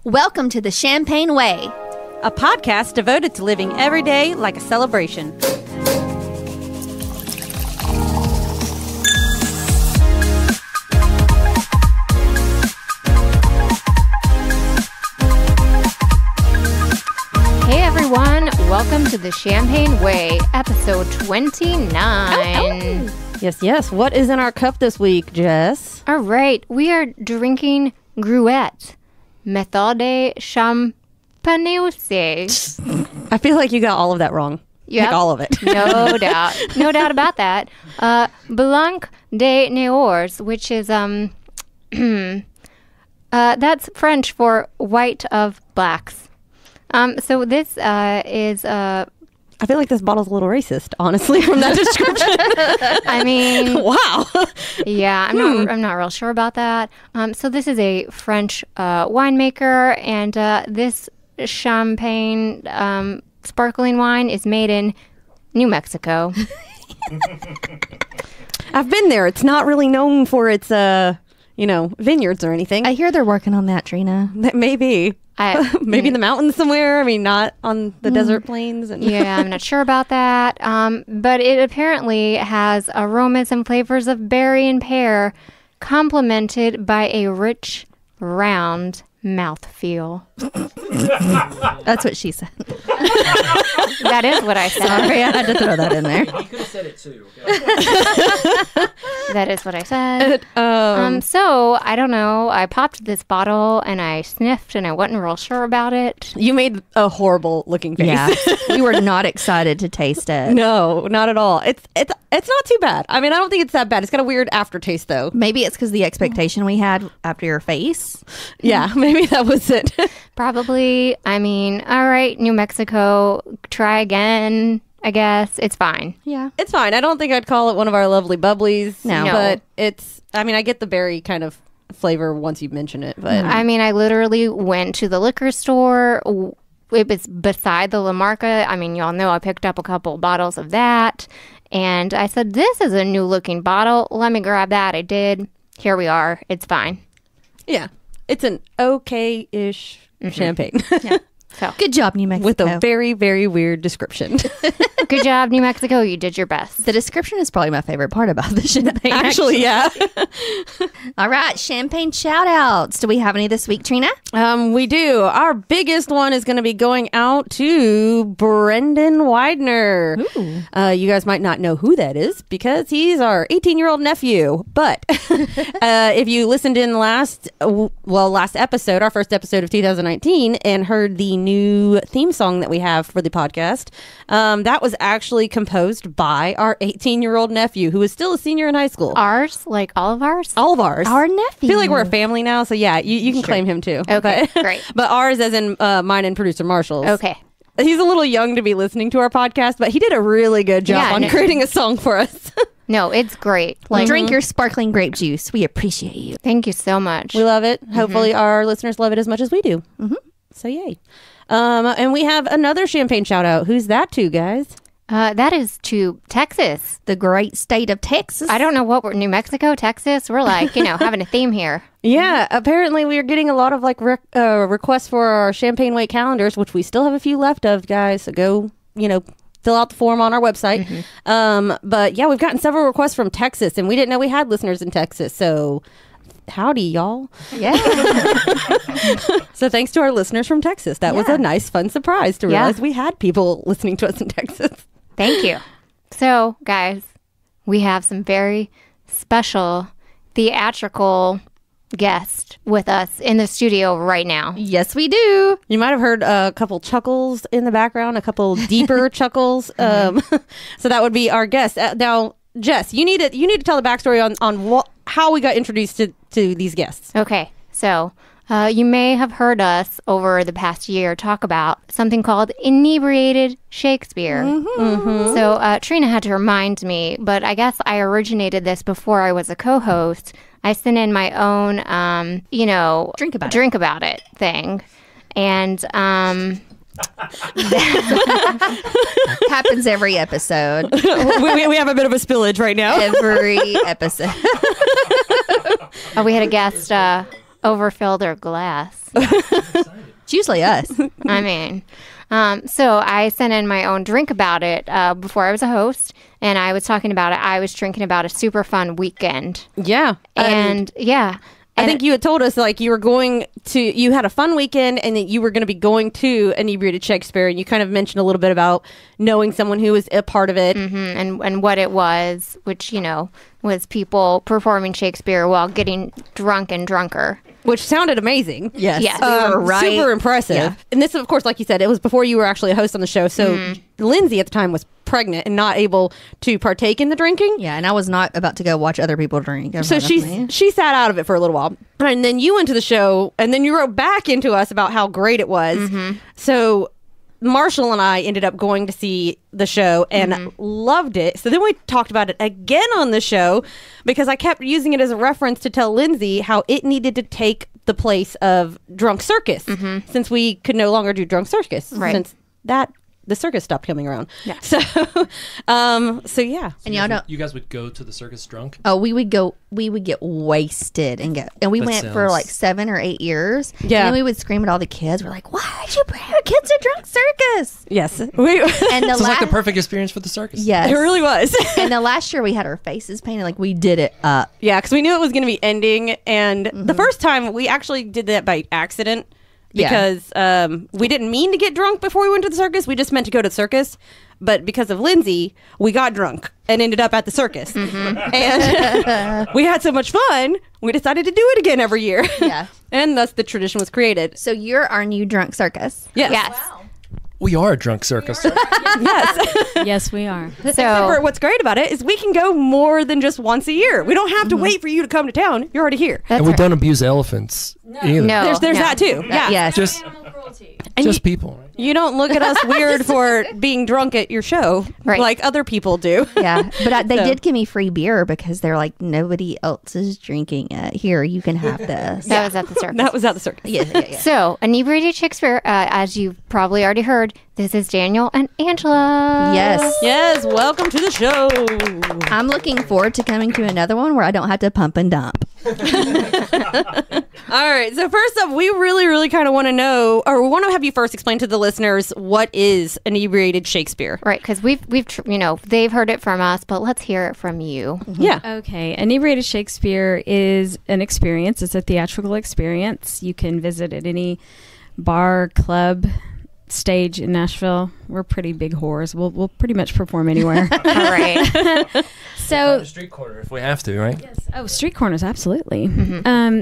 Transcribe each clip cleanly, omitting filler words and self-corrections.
Welcome to the Champagne Way, a podcast devoted to living every day like a celebration. Hey everyone, welcome to the Champagne Way, episode 29. Yes. What is in our cup this week, Jess? All right, we are drinking Gruette, Méthode Champagneuse. I feel like you got all of that wrong. Yep. Like all of it. No doubt. No doubt about that. Blanc de Neors, which is, that's French for white of blacks. So this is... I feel like this bottle's a little racist, honestly, from that description. I mean... Wow. Yeah, I'm not real sure about that. So this is a French winemaker, and this champagne sparkling wine is made in New Mexico. I've been there. It's not really known for its, vineyards or anything. I hear they're working on that, Trina. Maybe. Maybe in the mountains somewhere. I mean, not on the desert plains. Yeah, I'm not sure about that. But it apparently has aromas and flavors of berry and pear, complemented by a rich, round mouthfeel. That's what she said. That is what I said. Sorry, I had to throw that in there. You could have said it too. That is what I said. So, I don't know. I popped this bottle and I sniffed and I wasn't real sure about it. You made a horrible looking face. Yeah, we were not excited to taste it. No, not at all. It's not too bad. I mean, I don't think it's that bad. It's got a weird aftertaste, though. Maybe it's because the expectation we had after your face. Yeah, maybe that was it. Probably. I mean, all right, New Mexico, try again, I guess. It's fine. Yeah. It's fine. I don't think I'd call it one of our lovely bubblies. No. But I get the berry kind of flavor once you mention it. But I mean, I literally went to the liquor store. It was beside the La Marca. I mean, y'all know I picked up a couple bottles of that. And I said, this is a new looking bottle. Let me grab that. I did. Here we are. It's fine. yeah, it's an okay-ish champagne. Yeah. So Good job, New Mexico. With a very, very weird description. good job, New Mexico. You did your best. The description is probably my favorite part about the champagne. Actually, yeah. All right, champagne shout outs. Do we have any this week, Trina? We do. Our biggest one is going to be going out to Brendan Widener. You guys might not know who that is because he's our 18-year-old nephew. But if you listened in last episode, our first episode of 2019, and heard the new theme song that we have for the podcast, that was actually composed by our 18-year-old nephew, who is still a senior in high school. Ours? Like all of ours? All of ours. Our nephew. I feel like we're a family now, so yeah, you can claim him too. Okay, but, great. But ours as in mine and producer Marshall's. Okay. He's a little young to be listening to our podcast, but he did a really good job on creating a song for us. No, it's great. Drink your sparkling grape juice. We appreciate you. Thank you so much. We love it. Hopefully our listeners love it as much as we do. So yay. And we have another champagne shout out. Who's that to, guys? That is to Texas. The great state of Texas. I don't know what we're New Mexico, Texas. We're like, having a theme here. Yeah, apparently we are getting a lot of requests for our Champagne Way calendars, which we still have a few left of, guys. So go, fill out the form on our website. But yeah, we've gotten several requests from Texas, and we didn't know we had listeners in Texas. So howdy, y'all. Yeah. So thanks to our listeners from Texas. That was a nice, fun surprise to realize we had people listening to us in Texas. Thank you. So, guys, we have some very special theatrical guest with us in the studio right now. Yes, we do. You might have heard a couple chuckles in the background, a couple deeper chuckles. So that would be our guest. Now, Jess, you need to tell the backstory on how we got introduced to these guests. Okay, so you may have heard us over the past year talk about something called Inebriated Shakespeare. So Trina had to remind me, but I guess I originated this before I was a co-host. I sent in my own, Drink about it thing. And happens every episode. we have a bit of a spillage right now. Every episode. we had a guest overfill their glass. It's usually us. I mean, so I sent in my own drink about it before I was a host, and I was talking about it. I was drinking about a super fun weekend. Yeah. And yeah. I think you had told us like you had a fun weekend and that you were going to be going to Inebriated Shakespeare, and you kind of mentioned a little bit about knowing someone who was a part of it. And what it was, which, was people performing Shakespeare while getting drunk and drunker. Which sounded amazing. Yes. Yes. We were right. Super impressive. Yeah. And this, of course, like you said, it was before you were actually a host on the show. So Lindsay at the time was pregnant and not able to partake in the drinking. Yeah, and I was not about to go watch other people drink. So she sat out of it for a little while. And then you went to the show, and then you wrote back into us about how great it was. So Marshall and I ended up going to see the show and loved it. So then we talked about it again on the show because I kept using it as a reference to tell Lindsay how it needed to take the place of Drunk Circus since we could no longer do Drunk Circus since the circus stopped coming around. Yeah. So yeah. And y'all don't. You guys would go to the circus drunk? Oh, we would get wasted and go. And we went for like 7 or 8 years. Yeah. And then we would scream at all the kids. We're like, why did you bring our kids to Drunk Circus? Yes. And the It's like the perfect experience for the circus. Yes. It really was. And the last year we had our faces painted. Like we did it up. Yeah, because we knew it was going to be ending. And the first time we actually did that by accident because we didn't mean to get drunk before we went to the circus. We just meant to go to the circus. But because of Lindsay, we got drunk and ended up at the circus. And we had so much fun, we decided to do it again every year. Yeah. And thus the tradition was created. So you're our new Drunk Circus. Yes. Yes. We are a drunk circus. Yes. Yes, we are. Except what's great about it is we can go more than just once a year. We don't have to wait for you to come to town. You're already here. And we don't abuse elephants either. No. There's that too. Yeah. Yes. Just people. Right? You don't look at us weird for being drunk at your show like other people do. Yeah, but they did give me free beer because they're like, nobody else is drinking it. Here, you can have this. That was at the circus. That was at the circus. Yeah. So, Inebriated Shakespeare, as you've probably already heard, this is Daniel and Angela. Yes. Yes, welcome to the show. I'm looking forward to coming to another one where I don't have to pump and dump. All right, so first up, we really kind of want to know, or we want to have you first explain to the listeners what is Inebriated Shakespeare. Right, because we've they've heard it from us, but let's hear it from you. Yeah. Okay. Inebriated Shakespeare is an experience. It's a theatrical experience. You can visit at any bar, club, stage in Nashville. We're pretty big whores. We'll pretty much perform anywhere. All right. So The street corner if we have to, right? Oh, street corners, absolutely.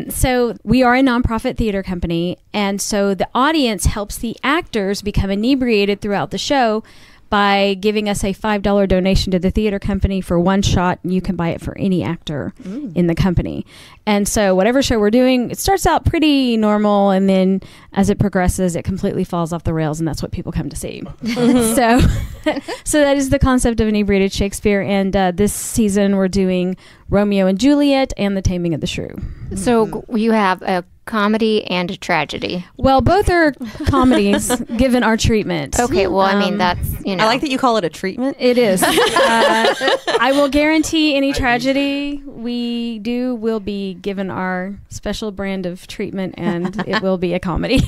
So we are a nonprofit theater company, and so the audience helps the actors become inebriated throughout the show by giving us a $5 donation to the theater company for one shot, and you can buy it for any actor in the company. And so whatever show we're doing, it starts out pretty normal, and then as it progresses, it completely falls off the rails, and that's what people come to see. So that is the concept of Inebriated Shakespeare, and this season we're doing Romeo and Juliet and The Taming of the Shrew. So you have a comedy and a tragedy. Well, both are comedies given our treatment. Okay, well, I mean, that's, I like that you call it a treatment. It is. I will guarantee any tragedy we do will be given our special brand of treatment, and it will be a comedy.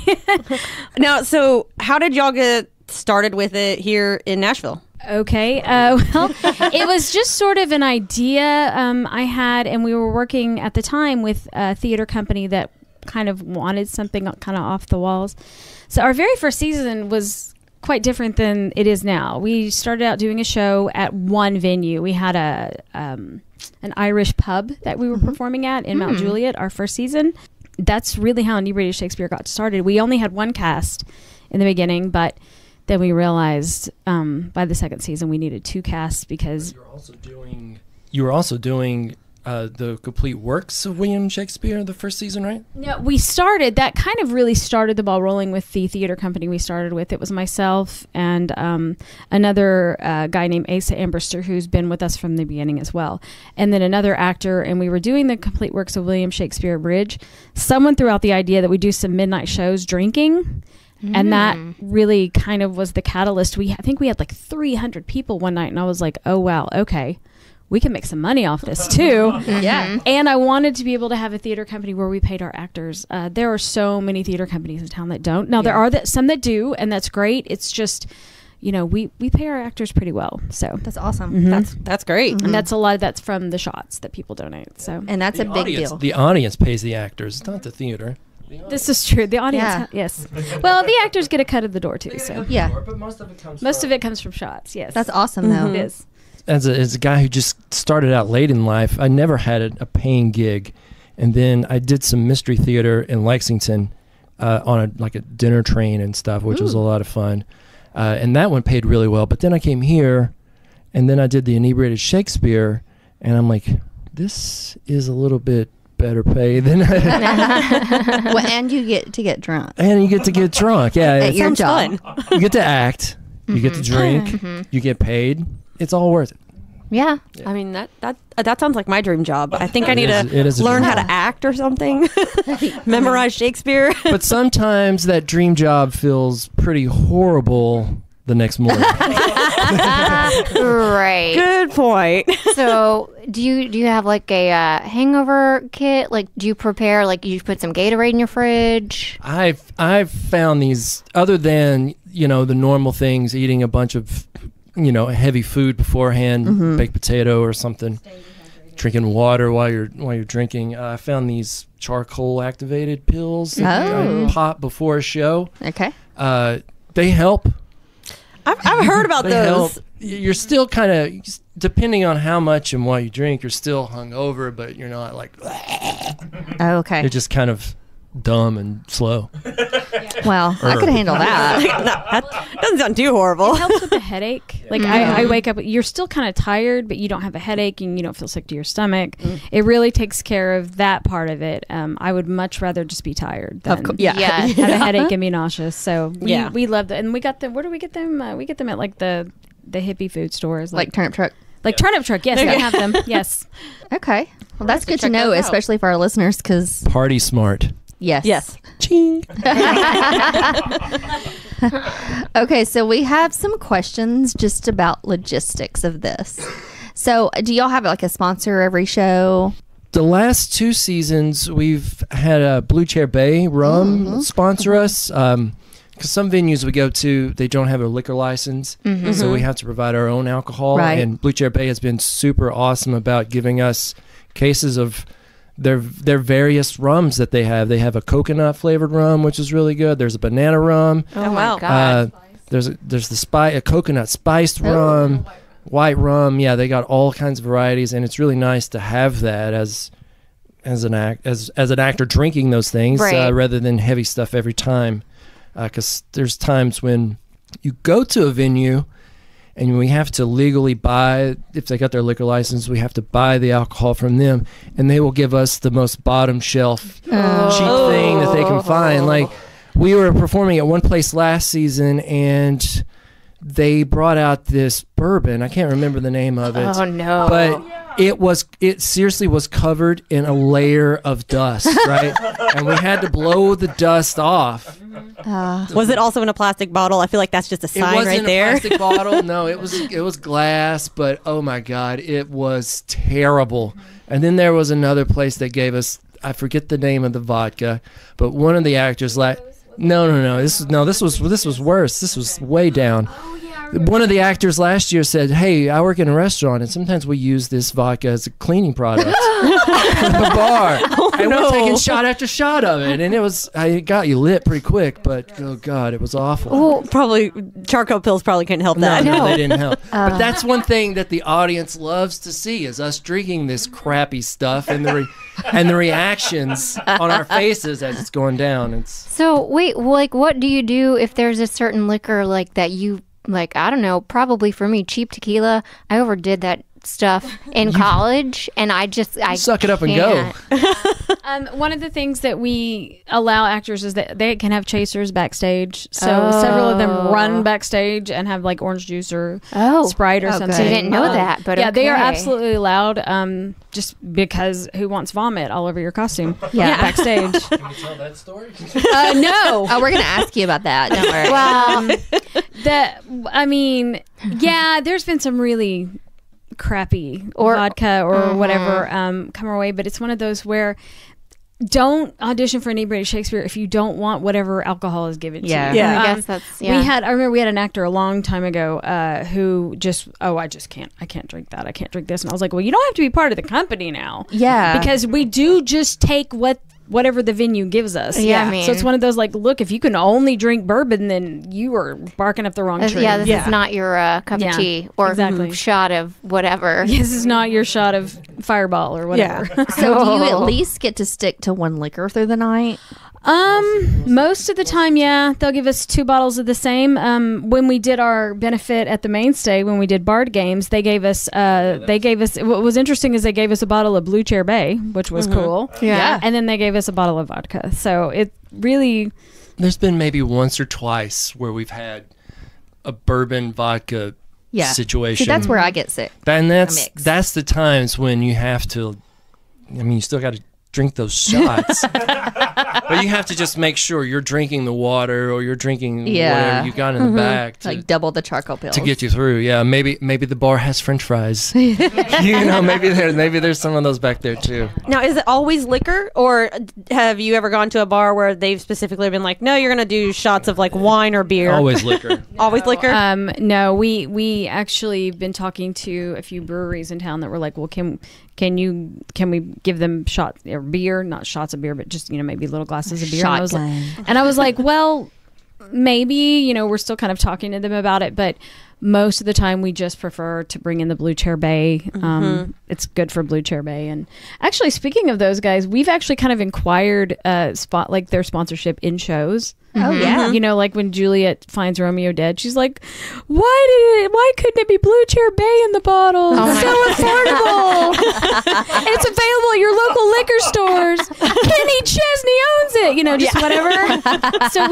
Now, so how did y'all get started with it here in Nashville? Okay. Well, it was just sort of an idea I had, and we were working at the time with a theater company that kind of wanted something kind of off the walls. So our very first season was quite different than it is now. We started out doing a show at one venue. We had an Irish pub that we were performing at in Mount Juliet our first season. That's really how Inebriated Shakespeare got started. We only had one cast in the beginning, but then we realized by the second season we needed two casts because You were also doing the complete works of William Shakespeare the first season, right? Yeah, that kind of really started the ball rolling with the theater company we started with. It was myself and another guy named Asa Amberster, who's been with us from the beginning as well. And then another actor, and we were doing the complete works of William Shakespeare Bridge. Someone threw out the idea that we do some midnight shows drinking. And that really kind of was the catalyst. I think we had like 300 people one night, and I was like, oh, wow, okay. we can make some money off this too. Yeah. And I wanted to be able to have a theater company where we paid our actors. There are so many theater companies in town that don't. Now, there are some that do, and that's great. It's just, we pay our actors pretty well. So That's awesome. That's great. and that's a lot of that's from the shots that people donate. So And that's a big deal. The audience pays the actors, not the theater. this is true. The audience, yes. Well, the actors get a cut of the door too. So Yeah. But most of it comes comes from shots. Yes, That's awesome, though. It is. As a guy who just started out late in life, I never had a paying gig. And then I did some mystery theater in Lexington on a dinner train and stuff, which was a lot of fun. And that one paid really well. But then I came here, and then I did the Inebriated Shakespeare, and I'm like, this is a little bit better pay than Well, and you get to get drunk. and you get to get drunk. Yeah, At your Sounds job. fun. you get to act, you get to drink, you get paid. It's all worth it. Yeah. I mean, that sounds like my dream job. I think I need It is to a learn dream how to act or something. Memorize Shakespeare. But sometimes that dream job feels pretty horrible the next morning. Right. Good point. So, do you have like a hangover kit? Like, do you prepare? Like, you put some Gatorade in your fridge? I've found these, other than the normal things, eating a bunch of heavy food beforehand, baked potato or something, drinking water while you're drinking. I found these charcoal activated pills that I pop before a show. Okay. They help. I've heard about They those. help. You're still kind of, depending on how much and what you drink, you're still hungover, but you're not like, Oh, okay. you're just kind of dumb and slow. Well, I could handle that. No, that doesn't sound too horrible. It helps with the headache. Like I wake up, you're still kind of tired, but you don't have a headache and you don't feel sick to your stomach. It really takes care of that part of it. I would much rather just be tired than Yeah. Yeah. have a headache and be nauseous. So Yeah. we love that, and we got them. Where do we get them? We get them at like the hippie food stores, Like turnip truck. like Turnip Truck. Yes, they have them. Yes. Okay. Well, that's good to check know, those out. especially for our listeners, because Party smart. yes. Yes. Ching. Okay, so we have some questions just about logistics of this. So, do y'all have like a sponsor every show? The last 2 seasons, we've had a Blue Chair Bay rum sponsor us. Because some venues we go to, they don't have a liquor license, so we have to provide our own alcohol. Right. And Blue Chair Bay has been super awesome about giving us cases of their various rums that they have. They have a coconut flavored rum, which is really good. There's a banana rum. Oh, wow. my God. There's a coconut spiced rum, white rum. Yeah, they got all kinds of varieties, and it's really nice to have that as an actor drinking those things Right. rather than heavy stuff every time. Because there's times when you go to a venue and we have to legally buy, if they got their liquor license, we have to buy the alcohol from them, and they will give us the most bottom shelf cheap thing that they can find. Like, we were performing at one place last season, and they brought out this bourbon. I can't remember the name of it. Oh, no. But it seriously was covered in a layer of dust, right? And we had to blow the dust off. Was it also in a plastic bottle? I feel like that's just a sign It wasn't right in there. a plastic bottle. No, it was glass, but oh my God, it was terrible. And then there was another place that gave us, I forget the name of the vodka, but one of the actors No. This was worse. This was way down. One of the actors last year said, "Hey, I work in a restaurant, and sometimes we use this vodka as a cleaning product at the bar, and we're taking shot after shot of it, and it got you lit pretty quick. But oh God, it was awful. Well, probably charcoal pills probably couldn't help that. No, they didn't help. But that's one thing that the audience loves to see is us drinking this crappy stuff and the reactions on our faces as it's going down. So, wait, like, what do you do if there's a certain liquor, like, that you, like, I don't know, probably for me, cheap tequila. I overdid that stuff in college, and I Suck it up and go. One of the things that we allow actors is that they can have chasers backstage. So several of them run backstage and have like orange juice or Sprite or something. I didn't know that, but yeah, they are okay. absolutely allowed. Just because who wants vomit all over your costume? Yeah. Backstage. Can you tell that story? No. Oh, we're gonna ask you about that. Don't worry. Well, There's been some really crappy vodka or whatever come our way. But it's one of those where don't audition for Inebriated Shakespeare if you don't want whatever alcohol is given to you. I guess that's I remember we had an actor a long time ago who I can't drink that, I can't drink this, and I was like, well, you don't have to be part of the company now, because we do just take whatever the venue gives us. I mean, so it's one of those, like, look, if you can only drink bourbon, then you are barking up the wrong tree. this is not your cup of tea or shot of whatever. This is not your shot of Fireball or whatever. So do you at least get to stick to one liquor through the night? Most of the time, they'll give us 2 bottles of the same. When we did our benefit at the Mainstay, when we did Bard Games, they gave us what was interesting is they gave us a bottle of Blue Chair Bay, which was cool. Yeah. And then they gave us a bottle of vodka. So it really... There's been maybe once or twice where we've had a bourbon vodka situation. See, that's where I get sick. And that's the times when you have to, I mean, you still got to drink those shots. But you have to just make sure you're drinking the water or you're drinking whatever you got in the bag to, like double the charcoal pills to get you through. Yeah, maybe the bar has French fries. Maybe there's some of those back there too. Now, is it always liquor, or have you ever gone to a bar where they've specifically been like, no, you're going to do shots of like wine or beer? Always liquor. Always liquor? No, we actually been talking to a few breweries in town that were like, well, can we give them shots or beer, not shots of beer, but just, maybe little glasses of beer. And I was like, well, maybe, we're still kind of talking to them about it, but most of the time we just prefer to bring in the Blue Chair Bay. It's good for Blue Chair Bay. And actually, speaking of those guys, we've actually kind of inquired their sponsorship in shows. Oh yeah. Like when Juliet finds Romeo dead, she's like, why couldn't it be Blue Chair Bay in the bottle? It's so affordable. And it's available at your local liquor stores. Kenny Chesney owns it, just whatever. So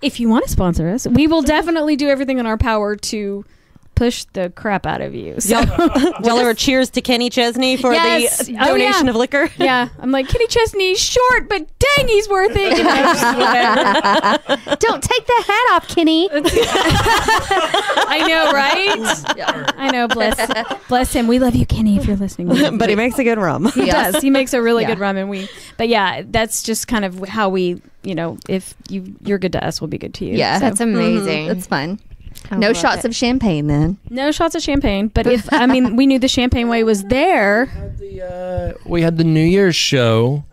if you want to sponsor us, we will definitely do everything in our power to push the crap out of you. So y'all ever cheers to Kenny Chesney for the donation of liquor? Yeah. I'm like, Kenny Chesney's short, but dang, he's worth it. Just whatever. Don't take the hat off, Kenny. I know, right? I know. Bless him. We love you, Kenny, if you're listening. But he makes a good rum. He does. He makes a really good rum, and that's just kind of how we, if you're good to us, we'll be good to you. Yeah, that's amazing. That's fun. No shots of champagne then. No shots of champagne, but we knew the champagne way was there. We had the New Year's show.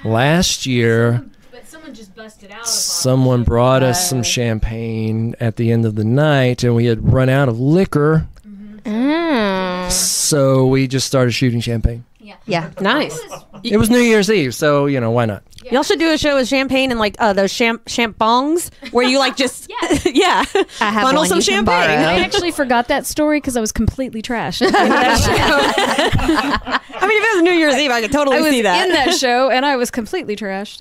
Last year. But someone just busted out. Someone brought us some champagne at the end of the night, and we had run out of liquor. So we just started shooting champagne. Yeah. Nice. It was New Year's Eve, so why not? Y'all should do a show with champagne and like those champons where you like just funnel some champagne. I actually forgot that story because I was completely trashed. I mean, if it was New Year's Eve, I could totally see that. I was in that show and I was completely trashed.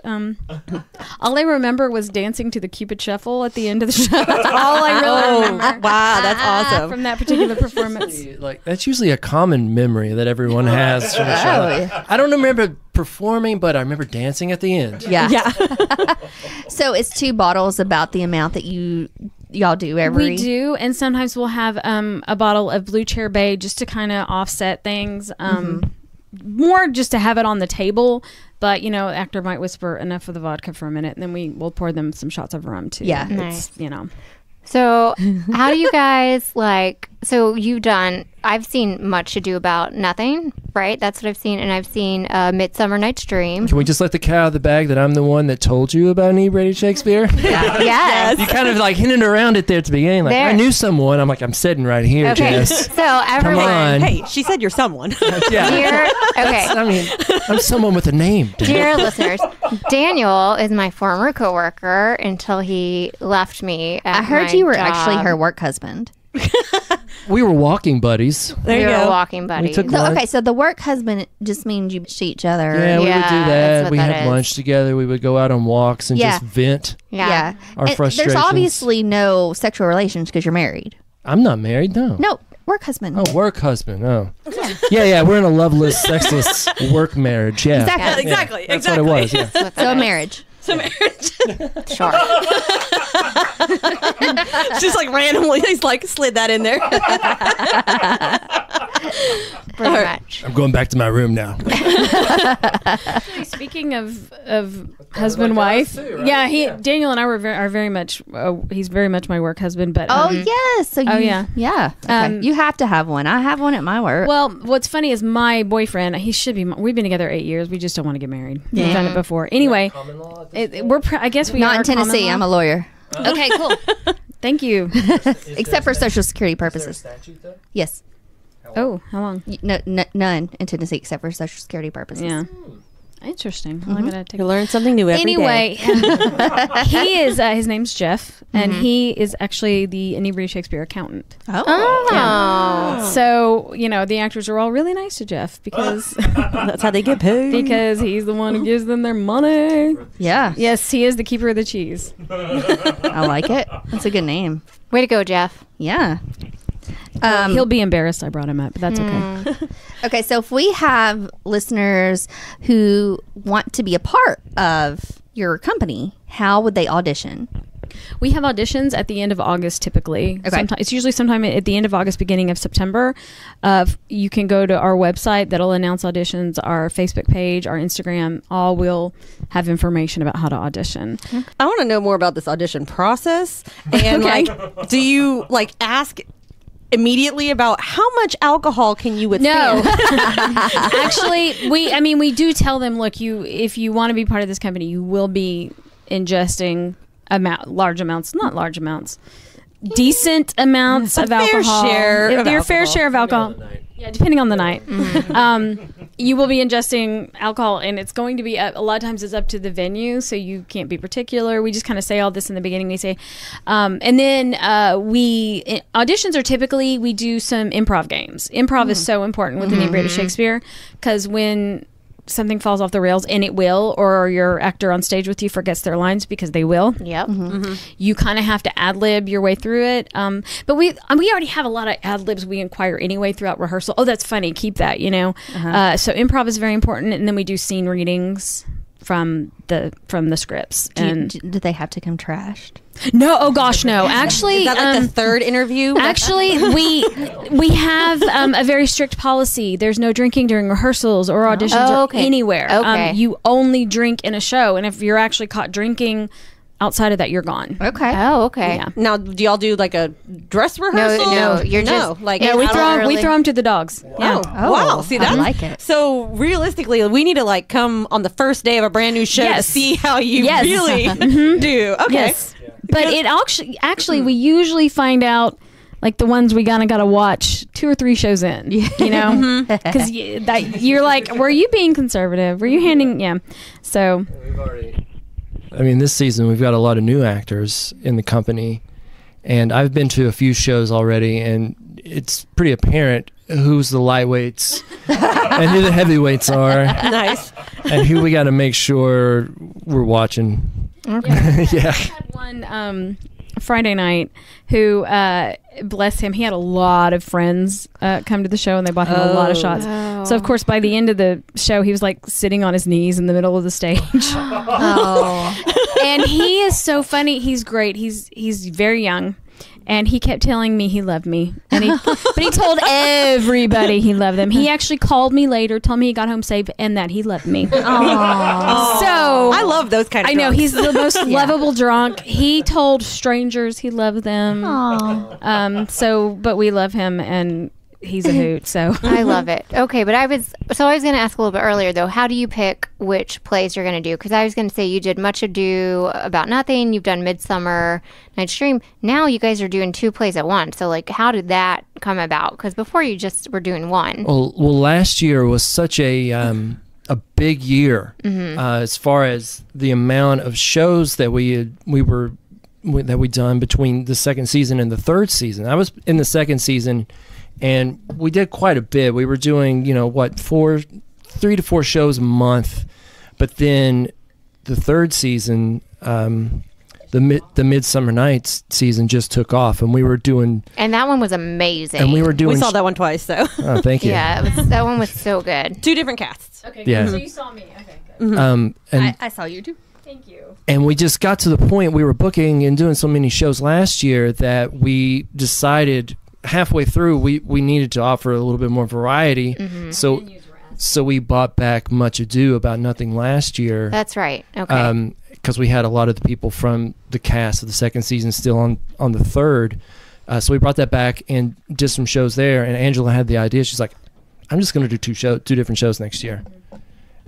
All I remember was dancing to the Cupid Shuffle at the end of the show. That's all I really remember. Wow, that's awesome. From that particular performance. That's usually a common memory that everyone has from the show. I don't remember performing, but I remember dancing at the end. Yeah. So it's 2 bottles, about the amount that y'all do every. We do, and sometimes we'll have a bottle of Blue Chair Bay just to kind of offset things. More just to have it on the table, but the actor might whisper enough of the vodka for a minute, and then we'll pour them some shots of rum too. Yeah, nice. So how do you guys I've seen Much Ado About Nothing, right? That's what I've seen. And I've seen Midsummer Night's Dream. Can we just let the cat out of the bag that I'm the one that told you about Inebriated Shakespeare? Yes. You kind of hinted around it there at the beginning. I knew someone. I'm like, I'm sitting right here, Okay. Jess. So everyone. Come on. Hey, she said you're someone. Dear, okay. I'm someone with a name. Dear listeners, Daniel is my former coworker until he left me at I heard my you were job. actually her work husband. We were walking buddies. There you We were go. walking buddies. took So, lunch. okay, so the work husband just means you see each other. Yeah, we would do Yeah, that's that. what We that had is. lunch together. We would go out on walks and just vent Yeah. our And frustrations. there's obviously no sexual relations because you're married. I'm not married, no. No, work husband. Oh, work husband. Oh. Yeah, we're in a loveless, sexless work marriage. Yeah. Exactly. Exactly. That's what it was. Yeah. That's what So that a is. marriage. So marriage. Sure. Just like randomly, he's like slid that in there. Pretty much. I'm going back to my room now. Actually, speaking of husband wife, too, right? yeah, Daniel and I are very much. He's very much my work husband, but yes. So yeah. Okay. You have to have one. I have one at my work. Well, what's funny is my boyfriend. He should be. We've been together 8 years. We just don't want to get married. We've done it before. Anyway, I guess we Not are in Tennessee. I'm a lawyer. Okay, cool. Thank you. Except for Social Security purposes. Statute, though? Yes. Oh, how long? None in Tennessee except for Social Security purposes. Yeah. Interesting. Well, I gotta take You learn something new every day. Anyway, he is. His name's Jeff, and he is actually the Inebriated Shakespeare accountant. Oh. So the actors are all really nice to Jeff because That's how they get paid. because he's the one who gives them their money. Yeah. Yes, he is the keeper of the cheese. I like it. That's a good name. Way to go, Jeff. Yeah. He'll be embarrassed I brought him up, but that's okay. Okay, so if we have listeners who want to be a part of your company, how would they audition? We have auditions at the end of August typically. Okay. It's usually sometime at the end of August, beginning of September. You can go to our website that'll announce auditions, our Facebook page, our Instagram. All will have information about how to audition. I want to know more about this audition process. And do you ask immediately about how much alcohol can you withstand? No, actually, we do tell them, look, if you want to be part of this company, you will be ingesting decent amounts of alcohol. Fair share of alcohol. Yeah, depending on the night. You will be ingesting alcohol, and it's going to be a lot of times it's up to the venue, so you can't be particular. We just kind of say all this in the beginning. We say, and then auditions are typically we do some improv games. Improv is so important with Inebriated Shakespeare because when something falls off the rails, and it will, or your actor on stage with you forgets their lines because they will. Yep. You kind of have to ad-lib your way through it. But we already have a lot of ad-libs we inquire anyway throughout rehearsal. Oh, that's funny. Keep that, So improv is very important, and then we do scene readings from the scripts. Do they have to come trashed? No, oh gosh, no. Actually, Is that the third interview? Actually, we have a very strict policy. There's no drinking during rehearsals or auditions or anywhere. Okay. You only drink in a show, and if you're actually caught drinking outside of that, you're gone. Okay. Oh, okay. Yeah. Now, do y'all do a dress rehearsal? No, you're just We throw them to the dogs. Yeah. Oh, wow. See, I like it. So realistically, we need to come on the first day of a brand new show to Yes. see how you Yes. really do. Okay. Yes. But it actually we usually find out the ones we gotta watch 2 or 3 shows in, because you're like, were you being conservative? Were you handing? Yeah. So We've already. This season we've got a lot of new actors in the company, and I've been to a few shows already, and it's pretty apparent who's the lightweights and who the heavyweights are. Nice. And who we got to make sure we're watching. yeah. Yeah. I had one Friday night who, bless him, he had a lot of friends come to the show, and they bought him a lot of shots. So of course by the end of the show he was sitting on his knees in the middle of the stage. And he is so funny. He's great. He's very young. And he kept telling me he loved me. But he told everybody he loved them. He actually called me later, told me he got home safe, and that he loved me. So I love those kind of I know, drunks. he's the most lovable drunk. He told strangers he loved them. But we love him, and he's a hoot. So I love it. Okay, but I was going to ask a little bit earlier though. How do you pick which plays you're going to do? Because I was going to say you did Much Ado About Nothing. You've done Midsummer Night's Dream. Now you guys are doing 2 plays at once. So how did that come about? Because before you just were doing one. Well, last year was such a big year as far as the amount of shows that we done between the second season and the third season. I was in the second season. And we did quite a bit. We were doing, 3 to 4 shows a month. But then the third season, the Midsummer Nights season just took off, and we were doing. And that one was amazing. And we were doing. We saw that one twice, so. Oh, thank you. Yeah, that one was so good. 2 different casts. okay, Yeah. so you saw me. Okay, good. And I saw you too. Thank you. And we just got to the point we were booking and doing so many shows last year that we decided halfway through we needed to offer a little bit more variety. So we bought back Much Ado About Nothing last year. That's right. Okay. Because we had a lot of the people from the cast of the second season still on the third. So we brought that back and did some shows there. And Angela had the idea. She's like, I'm just going to do two different shows next year.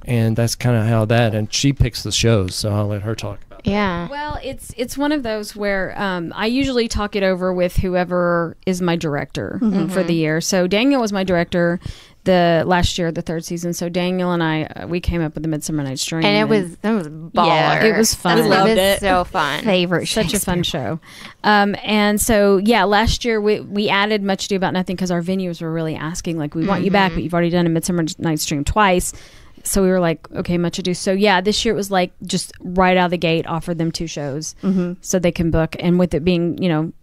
And that's kind of how that, and she picks the shows, so I'll let her talk about that. Yeah. Well, it's one of those where I usually talk it over with whoever is my director for the year. So Daniel was my director the last year, the third season. So Daniel and I, we came up with the Midsummer Night's Dream. And it was baller. Yeah, it was fun. I loved it. it. So fun. Favorite Such a fun show. And so, yeah, last year we added Much Ado About Nothing because our venues were really asking, like, we want you back, but you've already done a Midsummer Night's Dream twice. So we were like, okay, Much Ado. So yeah, this year it was like just right out of the gate, offered them 2 shows so they can book. And with it being,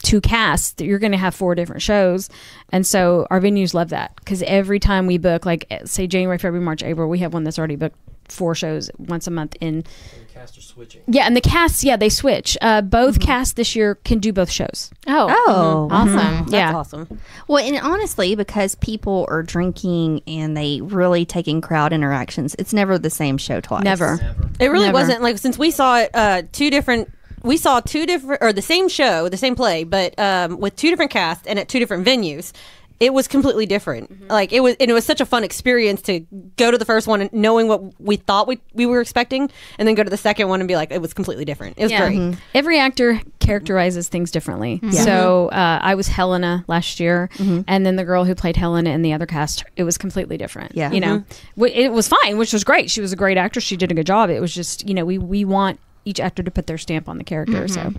2 casts, you're going to have 4 different shows. And so our venues love that because every time we book, like say January, February, March, April, we have one that's already booked 4 shows once a month in. The cast are switching. Yeah, and the casts, they switch. Both casts this year can do both shows. Oh. Awesome. That's awesome. Well, and honestly, because people are drinking and they really taking crowd interactions, it's never the same show twice. Never. It really Never. wasn't like since we saw it we saw 2 different or the same show, the same play, but with 2 different casts and at 2 different venues. It was completely different. Like it was such a fun experience to go to the first one and knowing what we thought we were expecting, and then go to the second one and be like, it was completely different. It was great. Every actor characterizes things differently. So I was Helena last year, and then the girl who played Helena in the other cast, it was completely different. Yeah. It was fine, which was great. She was a great actress. She did a good job. It was just, we want each actor to put their stamp on the character. So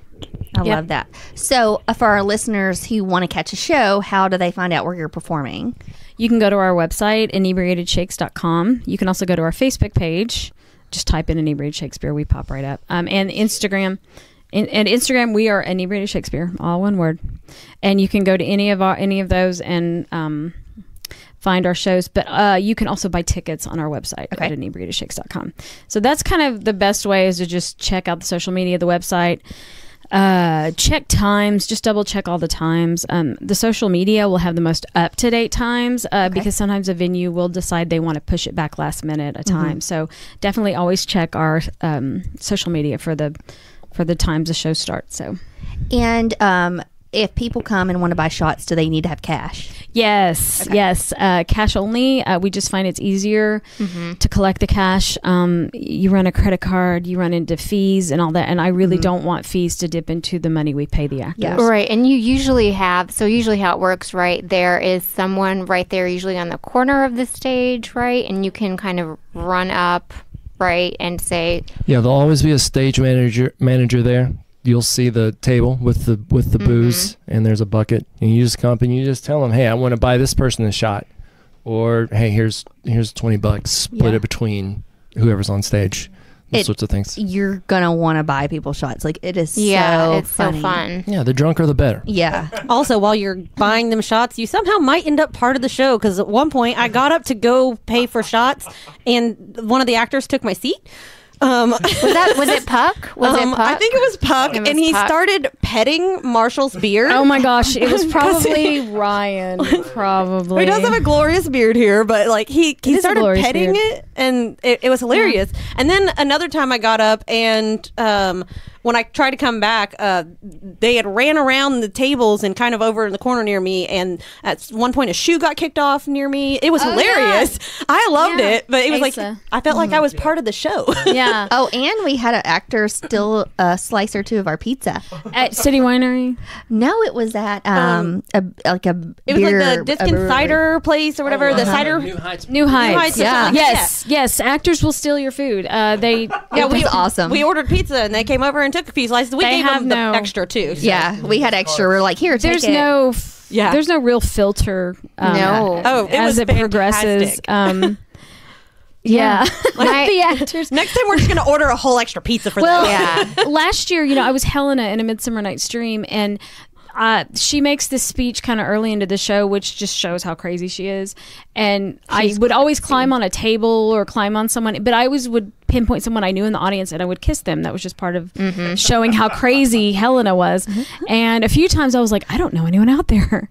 I love that. So for our listeners who want to catch a show, how do they find out where you're performing? you can go to our website, inebriatedshakes.com. You can also go to our Facebook page. Just type in Inebriated Shakespeare. We pop right up. And Instagram. And Instagram, we are Inebriated Shakespeare, all one word. And you can go to any of those and find our shows. But you can also buy tickets on our website at inebriatedshakes.com. So that's kind of the best way, is to just check out the social media, the website. Check times, just double check all the times. The social media will have the most up-to-date times because sometimes a venue will decide they want to push it back last minute a time. So definitely always check our social media for the times the show starts. So, and if people come and want to buy shots, do they need to have cash? Yes, yes. Cash only. We just find it's easier to collect the cash. You run a credit card, you run into fees and all that. And I really don't want fees to dip into the money we pay the actors. Yes. Right. And you usually usually how it works, right? There is someone right there, usually on the corner of the stage, right? And you can kind of run up, right, and say, yeah, there'll always be a stage manager there. You'll see the table with the booze, and there's a bucket, and you just come up and you just tell them, hey, I want to buy this person a shot, or hey, here's $20, split it between whoever's on stage. Those sorts of things. You're gonna want to buy people shots. Like, it is it's funny. so fun. Yeah, the drunker the better. Yeah. Also, while you're buying them shots, you somehow might end up part of the show, because at one point I got up to go pay for shots, and one of the actors took my seat. Was it Puck? Was it Puck? I think it was Puck, and he started petting Marshall's beard. Oh my gosh, it was probably Ryan. Probably. He does have a glorious beard here, but like he started petting beard. it, and it was hilarious. And then another time I got up, and when I tried to come back, they had ran around the tables and kind of over in the corner near me, and at one point a shoe got kicked off near me. It was hilarious. Yeah. I loved it, but it was like I felt like I was part of the show. Yeah. Oh, and we had an actor steal a slice or two of our pizza At City Winery? No, it was at it was like the Discount Cider place or whatever. The cider. New Heights. Yeah. Yes. Actors will steal your food. It was awesome. We ordered pizza and they came over and took a few slices. We gave them the extra too. So. Yeah, we had extra. We're like, here, take it. There's no real filter. No. Oh, it as was it progresses. Yeah. Like the actors. Next time we're just going to order a whole extra pizza for them. Last year, I was Helena in A Midsummer Night's Dream, and she makes this speech kind of early into the show, which just shows how crazy she is. And I would always climb on a table or climb on someone, but I always would pinpoint someone I knew in the audience and I would kiss them. That was just part of showing how crazy Helena was. And a few times I was like, I don't know anyone out there.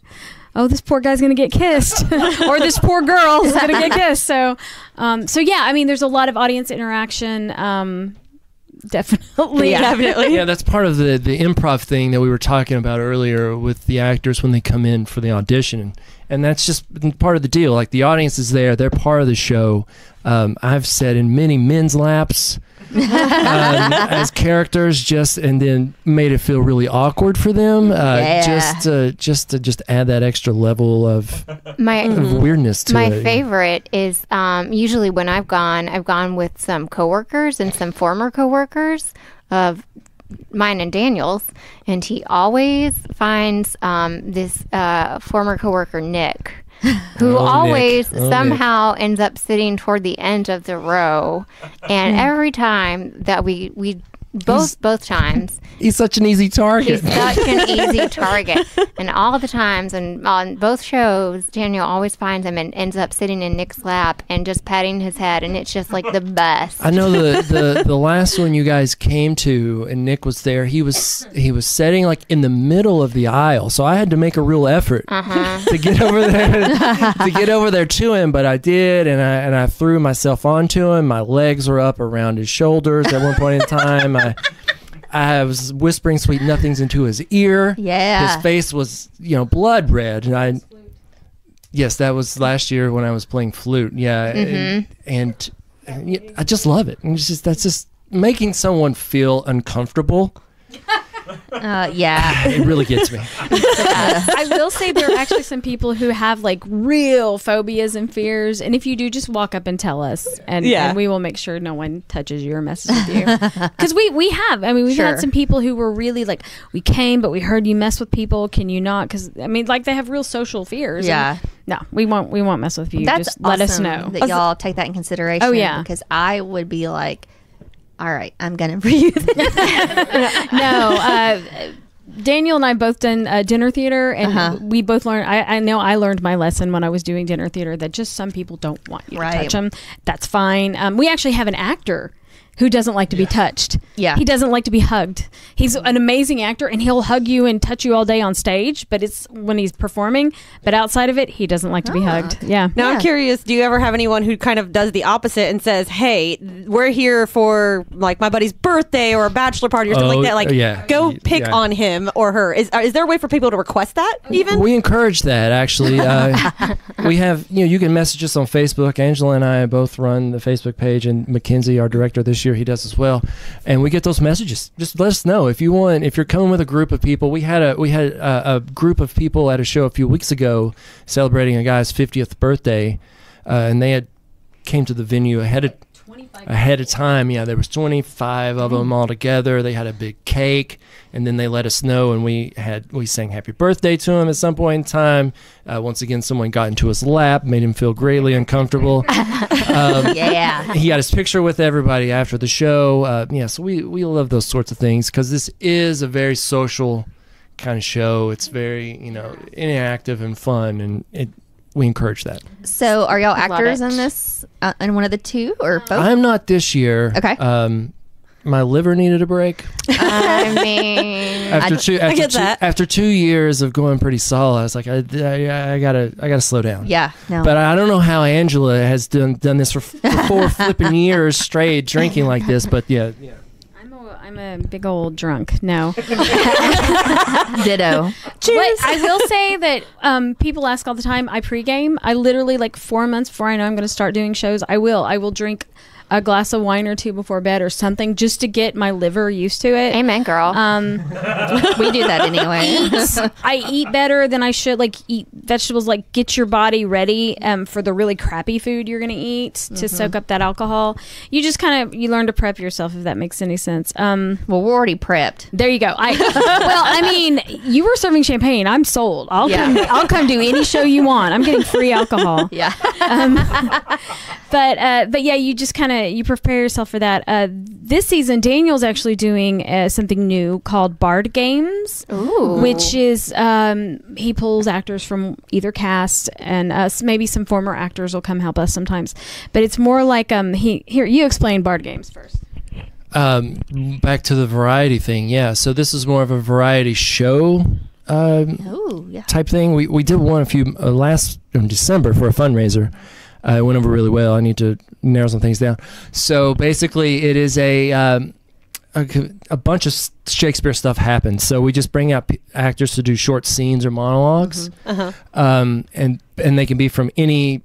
Oh, this poor guy's going to get kissed or this poor girl is going to get kissed. So yeah, I mean, there's a lot of audience interaction. Definitely. Yeah, that's part of the improv thing that we were talking about earlier with the actors when they come in for the audition. And that's just part of the deal. Like, the audience is there. They're part of the show. I've said in many men's laps as characters, and then made it feel really awkward for them. Just to add that extra level of weirdness to it. My favorite is usually when I've gone with some coworkers and some former coworkers of mine and Daniel's, and he always finds this former coworker Nick, who always somehow ends up sitting toward the end of the row, and every time that we both times he's such an easy target. He's such an easy target, and all the times, and on both shows, Daniel always finds him and ends up sitting in Nick's lap and just patting his head, and it's just like the best. I know the last one you guys came to, and Nick was there. He was sitting like in the middle of the aisle, so I had to make a real effort to get over there to him. But I did, and I threw myself onto him. My legs were up around his shoulders at one point in time. I was whispering sweet nothings into his ear. Yeah. His face was, blood red. And yes, that was last year when I was playing flute. Yeah. And I just love it. And that's just making someone feel uncomfortable. Yeah. It really gets me. I will say there are actually some people who have like real phobias and fears, and if you do, just walk up and tell us, and we will make sure no one touches you or messes with you. Because we've had some people who were really like, we came, but we heard you mess with people. Can you not? Because they have real social fears. Yeah. No, we won't mess with you. That's just let us awesome know that y'all take that in consideration. Oh yeah, because I would be like, all right, I'm gonna breathe. No, Daniel and I both done dinner theater, and we both learned. I know I learned my lesson when I was doing dinner theater that just some people don't want you to touch them. That's fine. We actually have an actor who doesn't like to be touched. Yeah. He doesn't like to be hugged. He's an amazing actor, and he'll hug you and touch you all day on stage, but it's when he's performing. But outside of it, he doesn't like to be hugged. Yeah. Now, I'm curious, do you ever have anyone who kind of does the opposite and says, hey, we're here for like my buddy's birthday or a bachelor party or something like that? Like, go pick on him or her. Is there a way for people to request that even? We encourage that, actually. We have, you can message us on Facebook. Angela and I both run the Facebook page, and Mackenzie, our director this year, he does as well, and we get those messages. Just let us know if you're coming with a group of people. We had a group of people at a show a few weeks ago celebrating a guy's 50th birthday, and they had came to the venue ahead of time. Yeah, there was 25 of them all together. They had a big cake, and then they let us know, and we sang happy birthday to him at some point in time. Once again, someone got into his lap, made him feel greatly uncomfortable. He got his picture with everybody after the show. So we love those sorts of things because this is a very social kind of show. It's very interactive and fun, and we encourage that. So are y'all actors in this, in one of the two or both? I'm not this year. Okay. My liver needed a break. I mean, after 2 years of going pretty solid, I was like, I gotta slow down. Yeah. No. But I don't know how Angela has done this for 4 flipping years straight drinking like this. But yeah. I'm a big old drunk. No. Ditto. But I will say that people ask all the time. I pregame. I literally 4 months before I know I'm going to start doing shows. I will drink a glass of wine or two before bed or something just to get my liver used to it. Amen, girl. We do that anyway. I eat better than I should. Eat vegetables. Get your body ready for the really crappy food you're going to eat to soak up that alcohol. You just you learn to prep yourself, if that makes any sense. Well, we're already prepped. There you go. You were serving champagne. I'm sold. I'll come do any show you want. I'm getting free alcohol. Yeah. But yeah, you just kind of you prepare yourself for that. This season, Daniel's actually doing something new called Bard Games, which is he pulls actors from either cast, and maybe some former actors will come help us sometimes. But it's more like here, you explain Bard Games first. Back to the variety thing. Yeah. So this is more of a variety show type thing. We did one last in December for a fundraiser. It went over really well. I need to narrow some things down. So basically, it is a bunch of Shakespeare stuff happens. So we just bring out actors to do short scenes or monologues, and they can be from any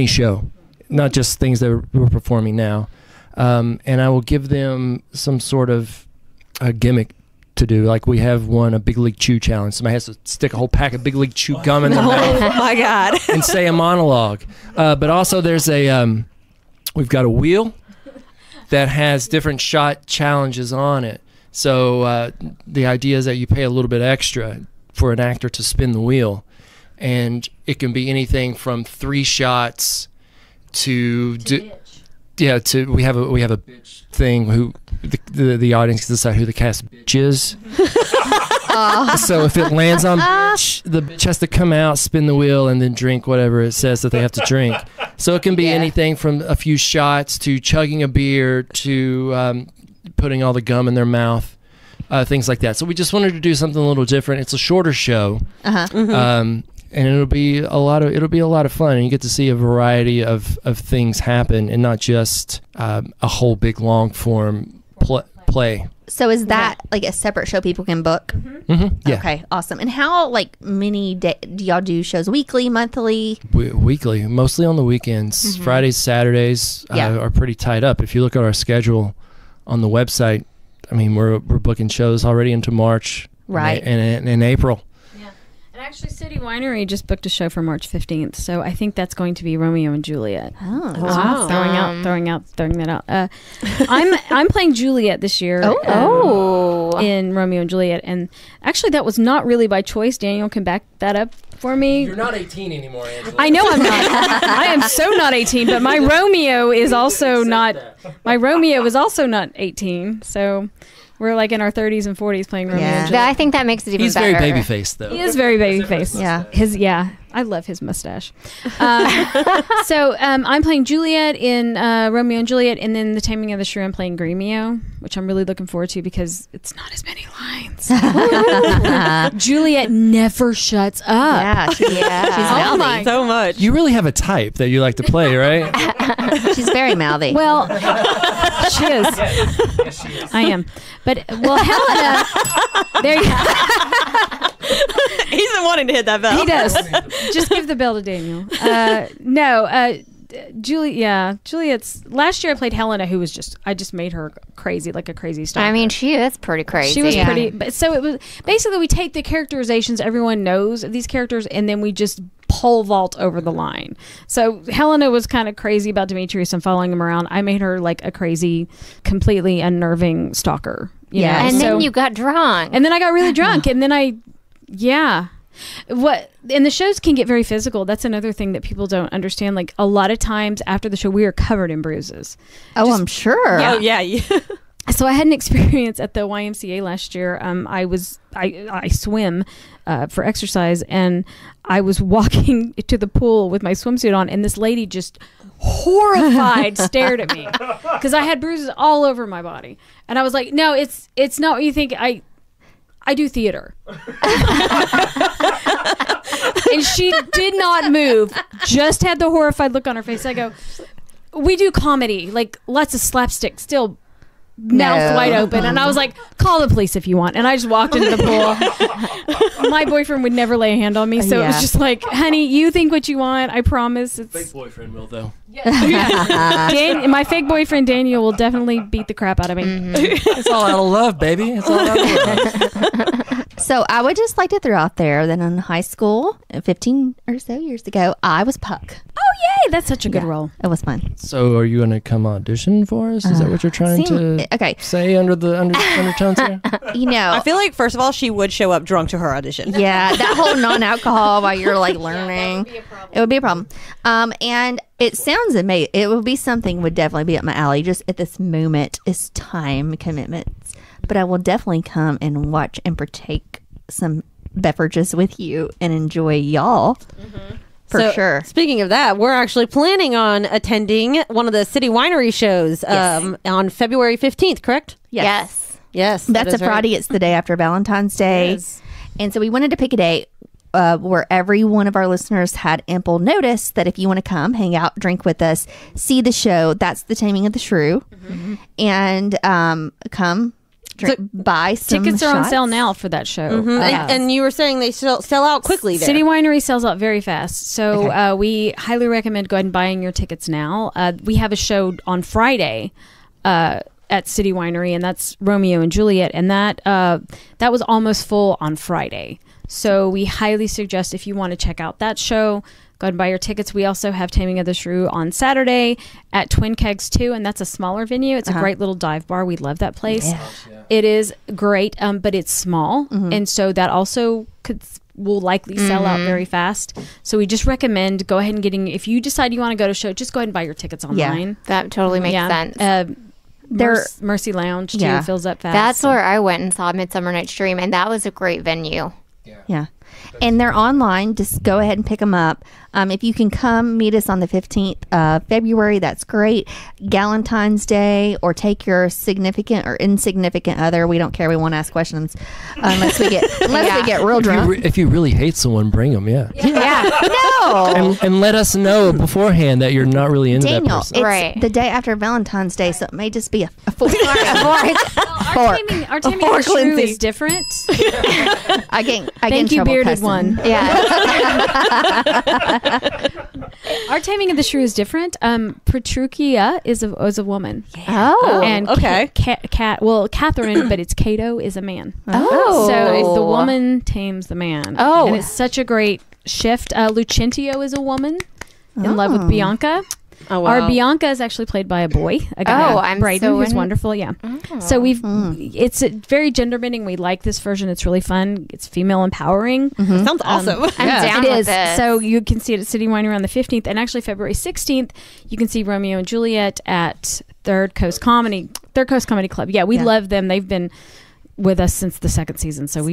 show, not just things that we're performing now. And I will give them some sort of a gimmick to do. Like we have a Big League Chew challenge. Somebody has to stick a whole pack of Big League Chew gum in their mouth. Oh my God. And say a monologue. But also there's we've got a wheel that has different shot challenges on it. So the idea is that you pay a little bit extra for an actor to spin the wheel. And it can be anything from 3 shots to we have a bitch thing who the audience can decide who the cast bitch is. So if it lands on bitch, the bitch has to come out, spin the wheel, and then drink whatever it says that they have to drink. So it can be anything from a few shots to chugging a beer to putting all the gum in their mouth, things like that. So we just wanted to do something a little different. It's a shorter show. And it'll be a lot of fun, and you get to see a variety of things happen, and not just a whole big long form play. So is that like a separate show people can book? Yeah. Okay, awesome. And how many do y'all do shows? Weekly, monthly? Weekly, mostly on the weekends. Fridays, Saturdays are pretty tied up. If you look at our schedule on the website, I mean, we're booking shows already into March, right, and in April. And actually, City Winery just booked a show for March 15th, so I think that's going to be Romeo and Juliet. Oh, wow! Throwing that out. I'm playing Juliet this year. In Romeo and Juliet, and actually, that was not really by choice. Daniel can back that up for me. You're not 18 anymore, Angela. I know I'm not. I am so not 18, but my Romeo is also not. My Romeo is also not 18, so. We're like in our 30s and 40s playing Romeo and Juliet. I think that makes it even better. He's very baby-faced, though. He is very baby-faced. Yeah. I love his mustache. So I'm playing Juliet in Romeo and Juliet, and then The Taming of the Shrew I'm playing Gremio, which I'm really looking forward to because it's not as many lines. Juliet never shuts up. She's mouthy. So much. You really have a type that you like to play, right? She's very mouthy. Well, she is. Yes, she is. I am. But, Helena, there you He's been wanting to hit that bell. He does. Just give the bell to Daniel. Juliet's last year I played Helena, who was I just made her crazy, like a crazy stalker. I mean, she is pretty crazy. She was pretty, but so it was basically we take the characterizations everyone knows of these characters, and then we just pole vault over the line. So Helena was kind of crazy about Demetrius and following him around. I made her like a crazy, completely unnerving stalker. You know? And then you got drunk. And then I got really drunk, and then and the shows can get very physical. That's another thing that people don't understand. Like a lot of times after the show, we are covered in bruises. I'm sure. Yeah. So I had an experience at the YMCA last year. I swim for exercise, and I was walking to the pool with my swimsuit on, and this lady just horrified stared at me because I had bruises all over my body, and I was like, "No, it's not what you think. I do theater." And she did not move, just had the horrified look on her face. I go, "We do comedy, like lots of slapstick, still mouth wide open." And I was like, "Call the police if you want." And I just walked into the pool. My boyfriend would never lay a hand on me, so it was just like, "Honey, you think what you want. I promise." Fake boyfriend will, though. My fake boyfriend Daniel will definitely beat the crap out of me. It's all out of love, baby. It's all out of love. So I would just like to throw out there that in high school, 15 or so years ago, I was Puck. Oh, yay! That's such a good role. It was fun. So are you going to come audition for us? Is that what you're trying to say under the undertones here? I feel like, first of all, she would show up drunk to her audition. Yeah, that whole non-alcohol while you're like learning. It would be a problem. And it sounds sounds amazing. It would be something would definitely be up my alley. Just at this moment is time commitments. But I will definitely come and watch and partake some beverages with you and enjoy y'all. For sure. Speaking of that, we're actually planning on attending one of the City Winery shows on February 15th, correct? Yes. Yes. That's a Friday. It's the day after Valentine's Day. Yes. And so we wanted to pick a date where every one of our listeners had ample notice that if you want to come, hang out, drink with us, see the show, that's The Taming of the Shrew. And come, drink, buy some Tickets are on shots. sale now for that show. And you were saying they sell out quickly there. City Winery sells out very fast. So we highly recommend go ahead and buying your tickets now. We have a show on Friday at City Winery, and that's Romeo and Juliet. And that was almost full on Friday. So we highly suggest if you want to check out that show, go ahead and buy your tickets. We also have Taming of the Shrew on Saturday at Twin Kegs 2, and that's a smaller venue. It's a great little dive bar. We love that place. Yeah. It is great, but it's small, and so that also will likely sell out very fast. So we just recommend go ahead and if you decide you want to go to a show, just go ahead and buy your tickets online. That totally makes sense. Mercy Lounge too fills up fast. That's where I went and saw Midsummer Night's Dream, and that was a great venue. Yeah. And they're online. Just go ahead and pick them up. If you can come meet us on the 15th of February, that's great. Galentine's Day, or take your significant or insignificant other. We don't care. We won't ask questions unless we get real drunk. If you really hate someone, bring them. Yeah. No. And let us know beforehand that you're not really into Daniel, that person. it's the day after Valentine's Day, so it may just be a fork. Our Taming of the Shrew is different. I get Thank in you, trouble bearded cussing. one. Yeah. Our Taming of the Shrew is different. Petruchia is a woman. Oh. And okay. Catherine, but it's Cato is a man. Oh. So the woman tames the man. Oh. And it's such a great shift. Lucentio is a woman in love with Bianca. Oh, wow. Our Bianca is actually played by a boy, a guy, I'm Brayden, so who's in- wonderful. Yeah. So it's very gender bending. We like this version. It's really fun. It's female empowering. Sounds awesome. I'm down It with is. this. So you can see it at City Winery on the 15th, and actually February 16th, you can see Romeo and Juliet at Third Coast Comedy Club. Yeah, we love them. They've been with us since the second season, so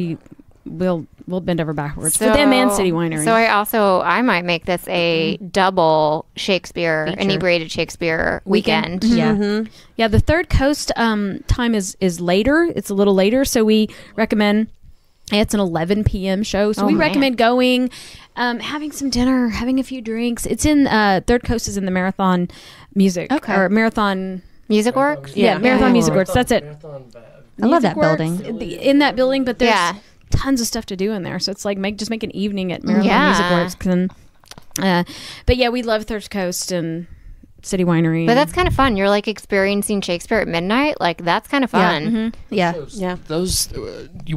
we'll bend over backwards for them and City Winery. So I might make this a double Shakespeare, Inebriated Shakespeare weekend. Yeah, the Third Coast time is later. It's a little later, so we recommend. It's an 11 p.m. show, so we recommend going, having some dinner, having a few drinks. It's in Third Coast is in the Marathon Music or Marathon Music Works? Marathon Music Works. That's it. I love that Works, building. in that building, but there's tons of stuff to do in there. So it's like make an evening at Marathon Music Works. But yeah, we love Third Coast and City Winery. But that's kind of fun. You're like experiencing Shakespeare at midnight. Like that's kind of fun. Yeah. Those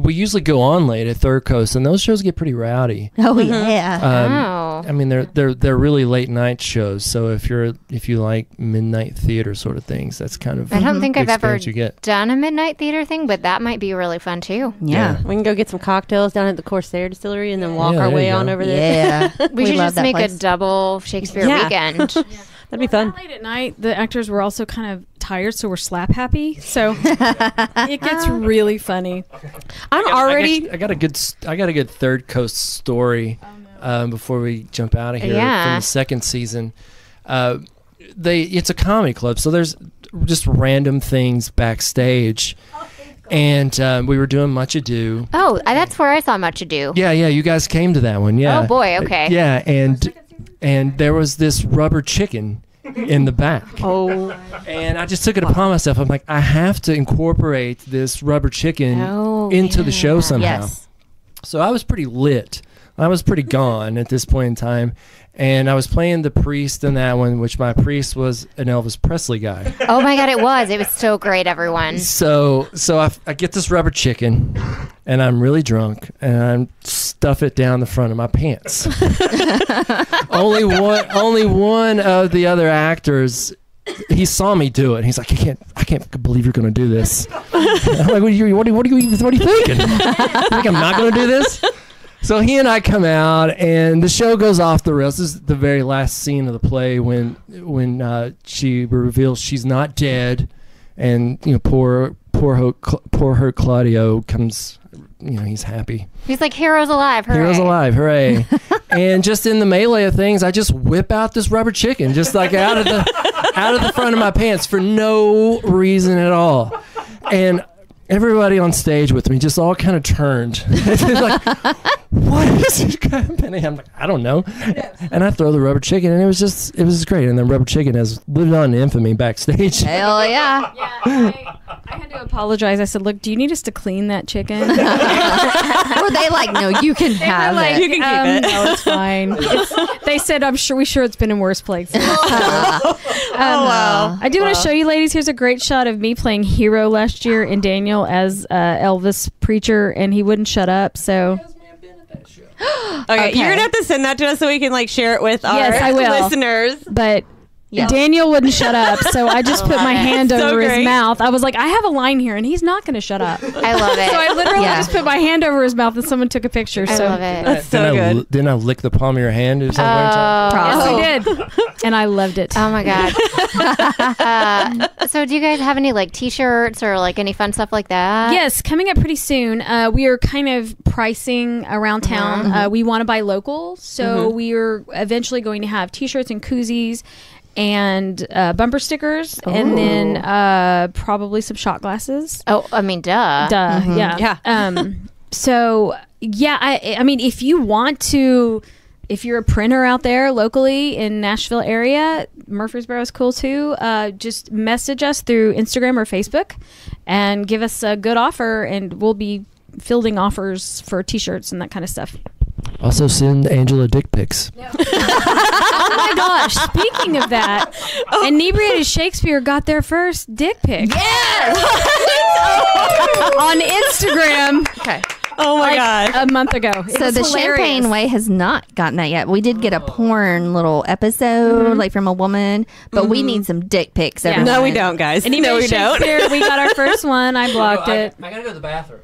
we usually go on late at Third Coast, and those shows get pretty rowdy. Oh yeah. I mean, they're really late night shows. So if you like midnight theater sort of things, that's kind of I don't think the I've ever experience you get. done a midnight theater thing, but that might be really fun too. Yeah. We can go get some cocktails down at the Corsair Distillery and then walk Yeah, our there way you go. on over there. Yeah. We should love just that make place. a double Shakespeare weekend. That'd be fun. Late at night, the actors were also kind of tired, so we're slap happy. So it gets really funny. I got a good Third Coast story before we jump out of here from the second season. It's a comedy club, so there's just random things backstage. And we were doing Much Ado. Oh, that's where I saw Much Ado. Yeah, you guys came to that one. Yeah. Oh boy, okay. Yeah, and there was this rubber chicken in the back. Oh. And I just took it upon myself. I'm like, I have to incorporate this rubber chicken into the show somehow. Yes. So I was pretty lit. I was pretty gone at this point in time. And I was playing the priest in that one, which my priest was an Elvis Presley guy. Oh my God, it was so great, everyone. So I get this rubber chicken, and I'm really drunk, and I stuff it down the front of my pants. only one of the other actors, he saw me do it. He's like, I can't believe you're going to do this. I'm like, what are you thinking? You think I'm not going to do this? So he and I come out, and the show goes off the rails. This is the very last scene of the play when she reveals she's not dead, and poor her Claudio comes. He's happy. He's like, heroes alive, hooray. Heroes alive, hooray. And just in the melee of things, I just whip out this rubber chicken, just like out of the front of my pants for no reason at all. And everybody on stage with me just all kind of turned. Like, what is happening? I'm like, I don't know. And I throw the rubber chicken, and it was just great. And then rubber chicken has lived on in infamy backstage. Hell yeah. I had to apologize. I said, "Look, do you need us to clean that chicken?" Were they like, no, you can have it. You can keep it. No, it's fine. They said, "I'm sure it's been in worse places." Wow. I do want to show you, ladies. Here's a great shot of me playing Hero last year in Daniel as Elvis preacher, and he wouldn't shut up. So. Okay, you're gonna have to send that to us so we can share it with our Yes, I will. listeners. But Yes. Daniel wouldn't shut up, so I just put my hand So over his great. mouth. I was like, I have a line here, and he's not going to shut up. So I love it. I literally Yeah. just put my hand over his mouth, and someone took a picture. I So love it. That's so good. Didn't I lick the palm of your hand? Or something? yes, Oh. we did, and I loved it. Oh my god. So do you guys have any T-shirts or any fun stuff like that? Yes, coming up pretty soon. We are kind of pricing around town. We want to buy local, so we are eventually going to have T-shirts and koozies and bumper stickers, and then probably some shot glasses. Oh, I mean, duh. Yeah. So yeah, I mean, if you want to, if you're a printer out there locally in Nashville area, Murfreesboro is cool too. Just message us through Instagram or Facebook, and give us a good offer, and we'll be fielding offers for T-shirts and that kind of stuff. Also, send Angela dick pics. Oh my gosh! Speaking of that, Inebriated Shakespeare got their first dick pic. Yes, on Instagram. Okay. Oh my god. A month ago. It So was the hilarious. Champagne Way has not gotten that yet. We did get a porn little episode, from a woman, but we need some dick pics. Yeah. everyone. No, we don't, guys. Inebriated No, we don't. Shakespeare, we got our first one. I blocked it. I gotta go to the bathroom.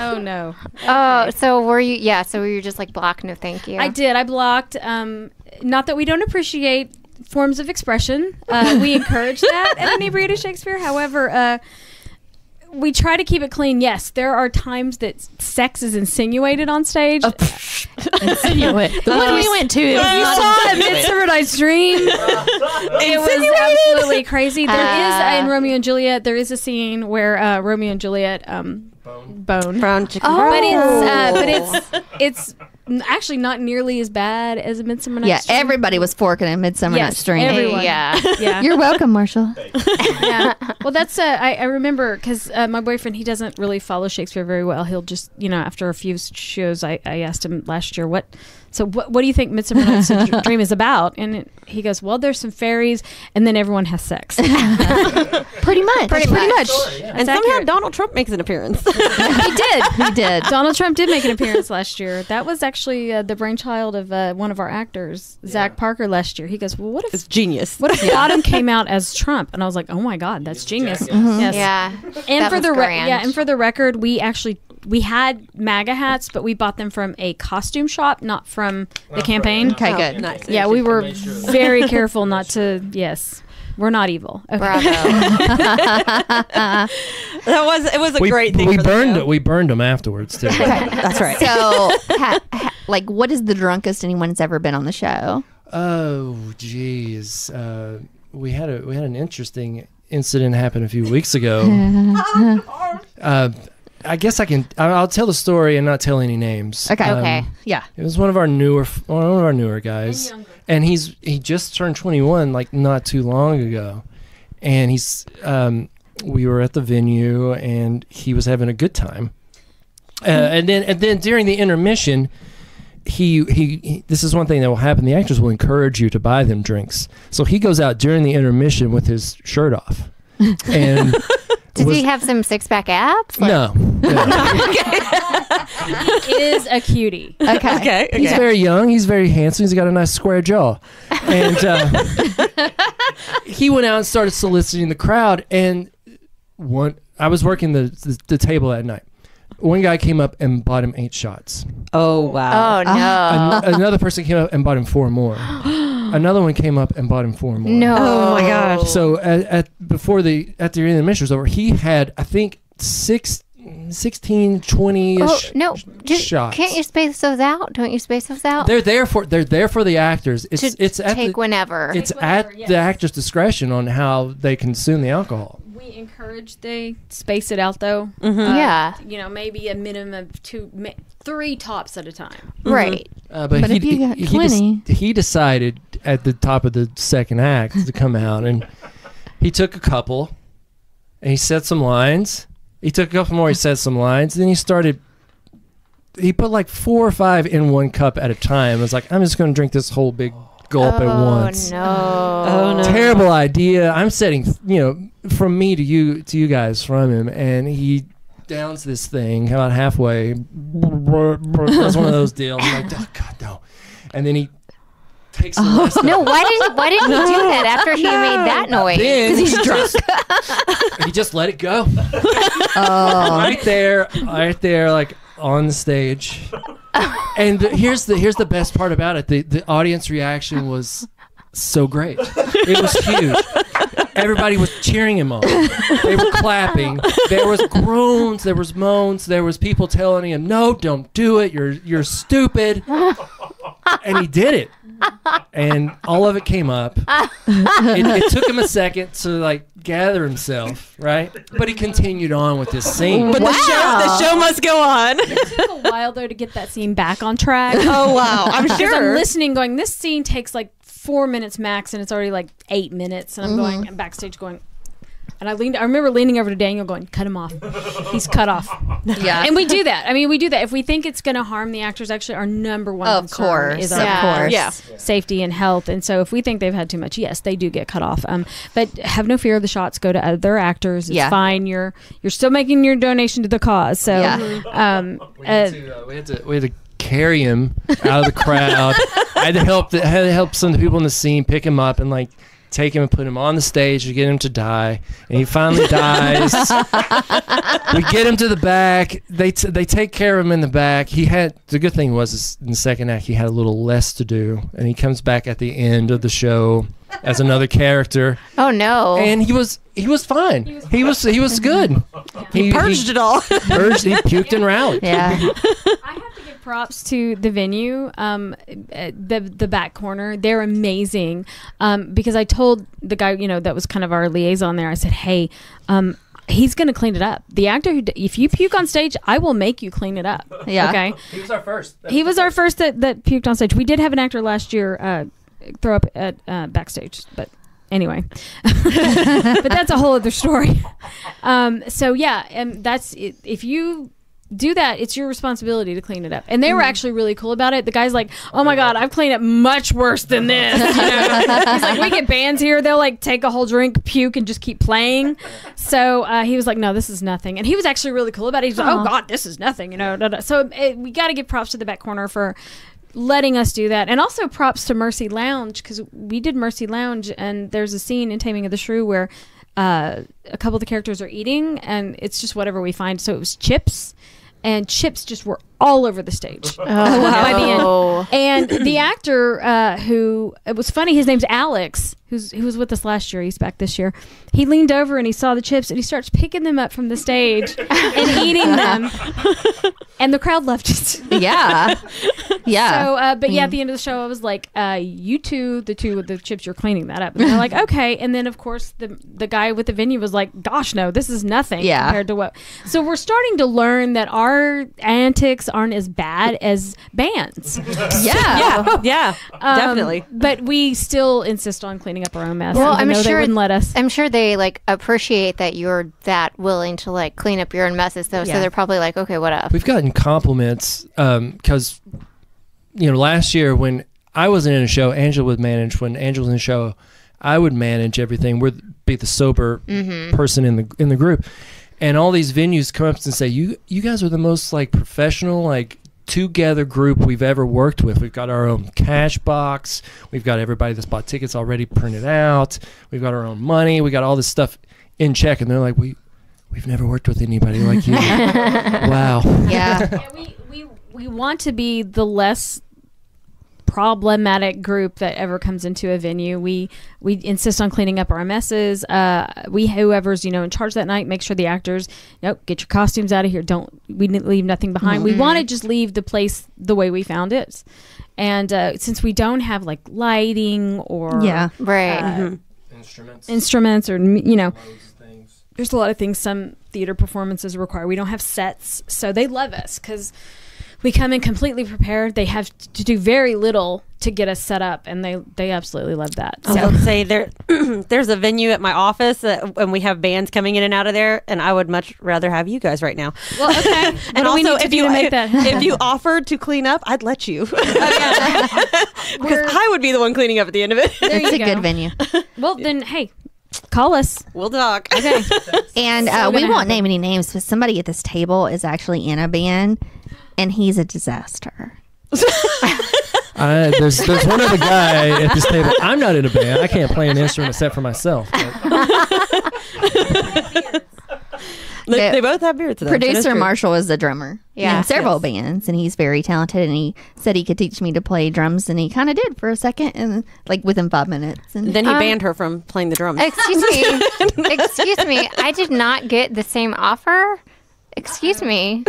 Oh no. Oh, so were you? Yeah. So were you just block? No, thank you. I did. I blocked. Not that we don't appreciate forms of expression. We encourage that at Inebriated Shakespeare. However, we try to keep it clean. Yes, there are times that sex is insinuated on stage. Insinuate. The one we went to. You saw a Midsummer Night's Dream. It was absolutely crazy. There is in Romeo and Juliet. There is a scene where Romeo and Juliet bone. Brown chicken. But it's actually not nearly as bad as a Midsummer Night's Dream. Everybody was forking in Midsummer Yes, Night's Dream. everyone. Yeah. Yeah. You're welcome, Marshall. Yeah. Well, that's I remember because my boyfriend, he doesn't really follow Shakespeare very well. He'll just after a few shows, I asked him last year what do you think Midsummer Night's Dream is about? And he goes, well, there's some fairies, and then everyone has sex. Pretty much. Pretty much. And somehow Donald Trump makes an appearance. He did. Donald Trump did make an appearance last year. That was actually the brainchild of one of our actors, Zach Parker, last year. He goes, well, what It's if genius. Bottom came out as Trump? And I was like, oh my God, that's genius. Yes. Yeah. And That for was the grand. and for the record, we had MAGA hats, but we bought them from a costume shop, not from the campaign. Okay, good. Nice. Yeah, we were very careful not to. Yes, we're not evil. Okay. Bravo. It was a great thing. We for the burned show. it. We burned them afterwards too. That's right. So, what is the drunkest anyone's ever been on the show? Oh, geez. We had an interesting incident happen a few weeks ago. I guess I'll tell the story and not tell any names. Okay. Okay. Yeah. It was one of our newer guys, and he just turned 21 not too long ago, and we were at the venue and he was having a good time, and then during the intermission, he this is one thing that will happen. The actors will encourage you to buy them drinks, so he goes out during the intermission with his shirt off, and. Did he have some six-pack abs? No. He is a cutie. Okay. He's very young. He's very handsome. He's got a nice square jaw. And he went out and started soliciting the crowd. And I was working the table that night. one guy came up and bought him 8 shots. Oh, wow. Oh no. Another person came up and bought him 4 more. Another one came up and bought him 4 more. No. Oh, my gosh. So at the end of the intermission was over, he had, I think, 16, 20-ish Oh no. shots. Can't you space those out? Don't you space those out? They're there for the actors. It's at Take the, whenever. It's whenever, at yes. the actor's discretion on how they consume the alcohol. We encourage they space it out though. Yeah. Maybe a minimum of 3 tops at a time. Right. But if you got 20. he decided at the top of the second act to come out, and he took a couple, and he said some lines. He took a couple more. He said some lines. Then he put like 4 or 5 in one cup at a time. I was like, I'm just going to drink this whole big gulp at once. No. Oh, no. Terrible idea. I'm setting, from me to you guys from him, and he downs this thing about halfway. That's one of those deals. I'm like, oh God, no. And then he takes the rest No, of why didn't he do that after he made that noise? Then Because he's drunk. he just let it go. Right there, like on the stage. And here's the best part about it. The audience reaction was so great. It was huge. Everybody was cheering him on. They were clapping. There was groans. There was moans. There was people telling him, "No, don't do it. You're stupid." And he did it. And all of it came up. It took him a second to like gather himself, right? But he continued on with this scene. But the show must go on. It took a while though to get that scene back on track. Oh, wow. I'm Because sure. I'm listening going, this scene takes like 4 minutes max and it's already like 8 minutes, and I'm backstage going, and I remember leaning over to Daniel going, cut him off. He's cut off. Yeah. And we do that. I mean, we do that. If we think it's going to harm the actors, actually our number one Of concern course. is Of our course. Yeah. safety and health. And so if we think they've had too much, yes, they do get cut off. But have no fear, the shots go to other actors. It's Yeah. fine. You're still making your donation to the cause. So Yeah. We had to carry him out of the crowd. I had to help some of the people in the scene pick him up and like take him and put him on the stage to get him to die. And he finally dies. We get him to the back. They take care of him in the back. The good thing was in the second act he had a little less to do, and he comes back at the end of the show as another character. Oh no. And he was fine. He was good. He purged it all. He puked and rallied. Yeah. I have to give props to the venue, the back corner. They're amazing, because I told the guy, that was kind of our liaison there. I said, "Hey, he's going to clean it up. The actor if you puke on stage, I will make you clean it up." Yeah. Okay. He was our first. He was our first that puked on stage. We did have an actor last year throw up at backstage, but anyway. But that's a whole other story. So yeah, and that's it. If you do that, it's your responsibility to clean it up. And they were actually really cool about it. The guy's like, "Oh my God, I've cleaned up much worse than this." He's like, "We get bands here, they'll like take a whole drink, puke, and just keep playing." So he was like, "No, this is nothing." And he was actually really cool about it. He's like, "Oh God, this is nothing," So we got to give props to the back corner for letting us do that, and also props to Mercy Lounge, because we did Mercy Lounge, and there's a scene in Taming of the Shrew where a couple of the characters are eating, and it's just whatever we find. So it was chips, and chips just were all over the stage by the end. And the actor who, it was funny, his name's Alex, who was with us last year. He's back this year. He leaned over and he saw the chips and he starts picking them up from the stage and eating them. And the crowd loved it. Yeah. Yeah. So, but yeah, at the end of the show, I was like, "You two, the two with the chips, you're cleaning that up." And they're like, "Okay." And then, of course, the guy with the venue was like, "Gosh, no, this is nothing compared to what." So we're starting to learn that our antics aren't as bad as bands. Yeah, definitely. But we still insist on cleaning up our own mess. Well, even though they wouldn't let us. I'm sure they like appreciate that you're that willing to like clean up your own messes though. So they're probably like, "Okay, what up?" We've gotten compliments because, last year when I wasn't in a show, Angela would manage. When Angela was in a show, I would manage everything. We'd be the sober person in the group. And all these venues come up and say, you guys are the most like professional, like together group we've ever worked with. We've got our own cash box. We've got everybody that's bought tickets already printed out. We've got our own money. We got all this stuff in check. And they're like, we we've never worked with anybody like you. Wow. Yeah. We want to be the less problematic group that ever comes into a venue. We insist on cleaning up our messes. Whoever's in charge that night, make sure the actors get your costumes out of here. We leave nothing behind. We want to just leave the place the way we found it. And since we don't have like lighting or right. instruments or there's a lot of things some theater performances require. We don't have sets, so they love us because we come in completely prepared. They have to do very little to get us set up, and they absolutely love that. So I would say there's a venue at my office and we have bands coming in and out of there, and I would much rather have you guys right now. Well, okay. And also, if if you offered to clean up, I'd let you. Because I would be the one cleaning up at the end of it. It's a good venue. Well, then, hey, call us. We'll talk. Okay. And we won't name any names, but somebody at this table is actually in a band, and he's a disaster. There's one other guy at this table. I'm not in a band. I can't play an instrument except for myself. They both have beards. Producer Marshall is the drummer in several Yes. bands, and he's very talented, and he said he could teach me to play drums, and he kind of did for a second, and like within 5 minutes. And Then he banned her from playing the drums. Excuse me. I did not get the same offer. Excuse me.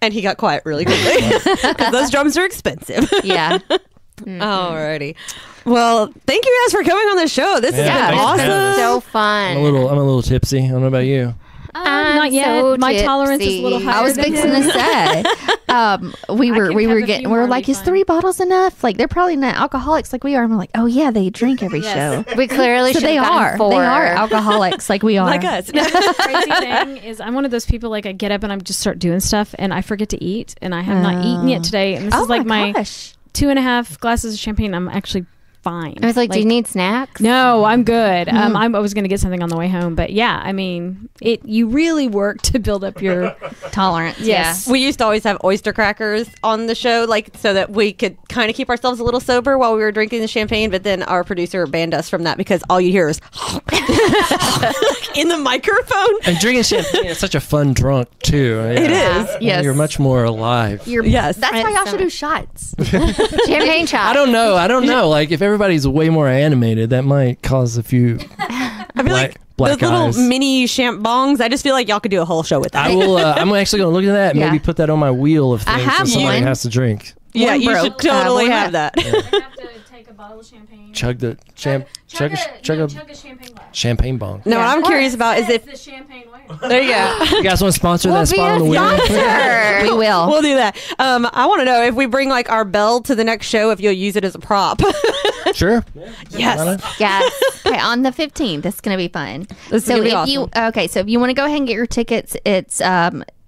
And he got quiet really quickly because those drums are expensive. yeah. Alrighty. Well, thank you guys for coming on the show. This has Yeah, been thanks for having awesome. us. So I'm a fun. little tipsy. I don't know about you. Not yet. so My tolerance is a tipsy. little higher. I was than fixing his. to say, we can were have a few we more, were it'll like, be is fine. 3 bottles enough? Like, they're probably not alcoholics like we are. And I'm like, oh yeah, they drink every show. We clearly So should they have are. gotten 4. They are alcoholics like we are. Like us. The crazy thing is, I'm one of those people, like, I get up and I just start doing stuff, and I forget to eat, and I have not eaten yet today. And this is like my gosh. 2.5 glasses of champagne. I'm actually fine. I was like, do you need snacks? No, I'm good. I was going to get something on the way home, but yeah, I mean, you really work to build up your Tolerance. yes. We used to always have oyster crackers on the show, like so that we could kind of keep ourselves a little sober while we were drinking the champagne. But then our producer banned us from that because all you hear is in the microphone. And drinking champagne is such a fun drunk too. It is. Yes. You're much more alive. Yes. That's why y'all so should do shots. Champagne shots. I don't know. Like if everybody's way more animated, that might cause a few I feel like black those eyes. little mini champ bongs. I just feel like y'all could do a whole show with that. I will. I'm actually going to look at that and Yeah. maybe put that on my wheel of I things have that somebody one. has to drink. Yeah, One you broke. should totally We're have that. I have to take a bottle of champagne. Chug the chug a champagne glass. champagne bong. No, what I'm curious about is if the champagne way. there you go. You guys want to sponsor We'll that be spot a on the wheel? sponsor. We will. We'll do that. I want to know if we bring like our bell to the next show, if you'll use it as a prop. Sure. Yes. Yes. Okay, on the 15th, it's going to be fun. This is So gonna be if awesome. so if you want to go ahead and get your tickets, it's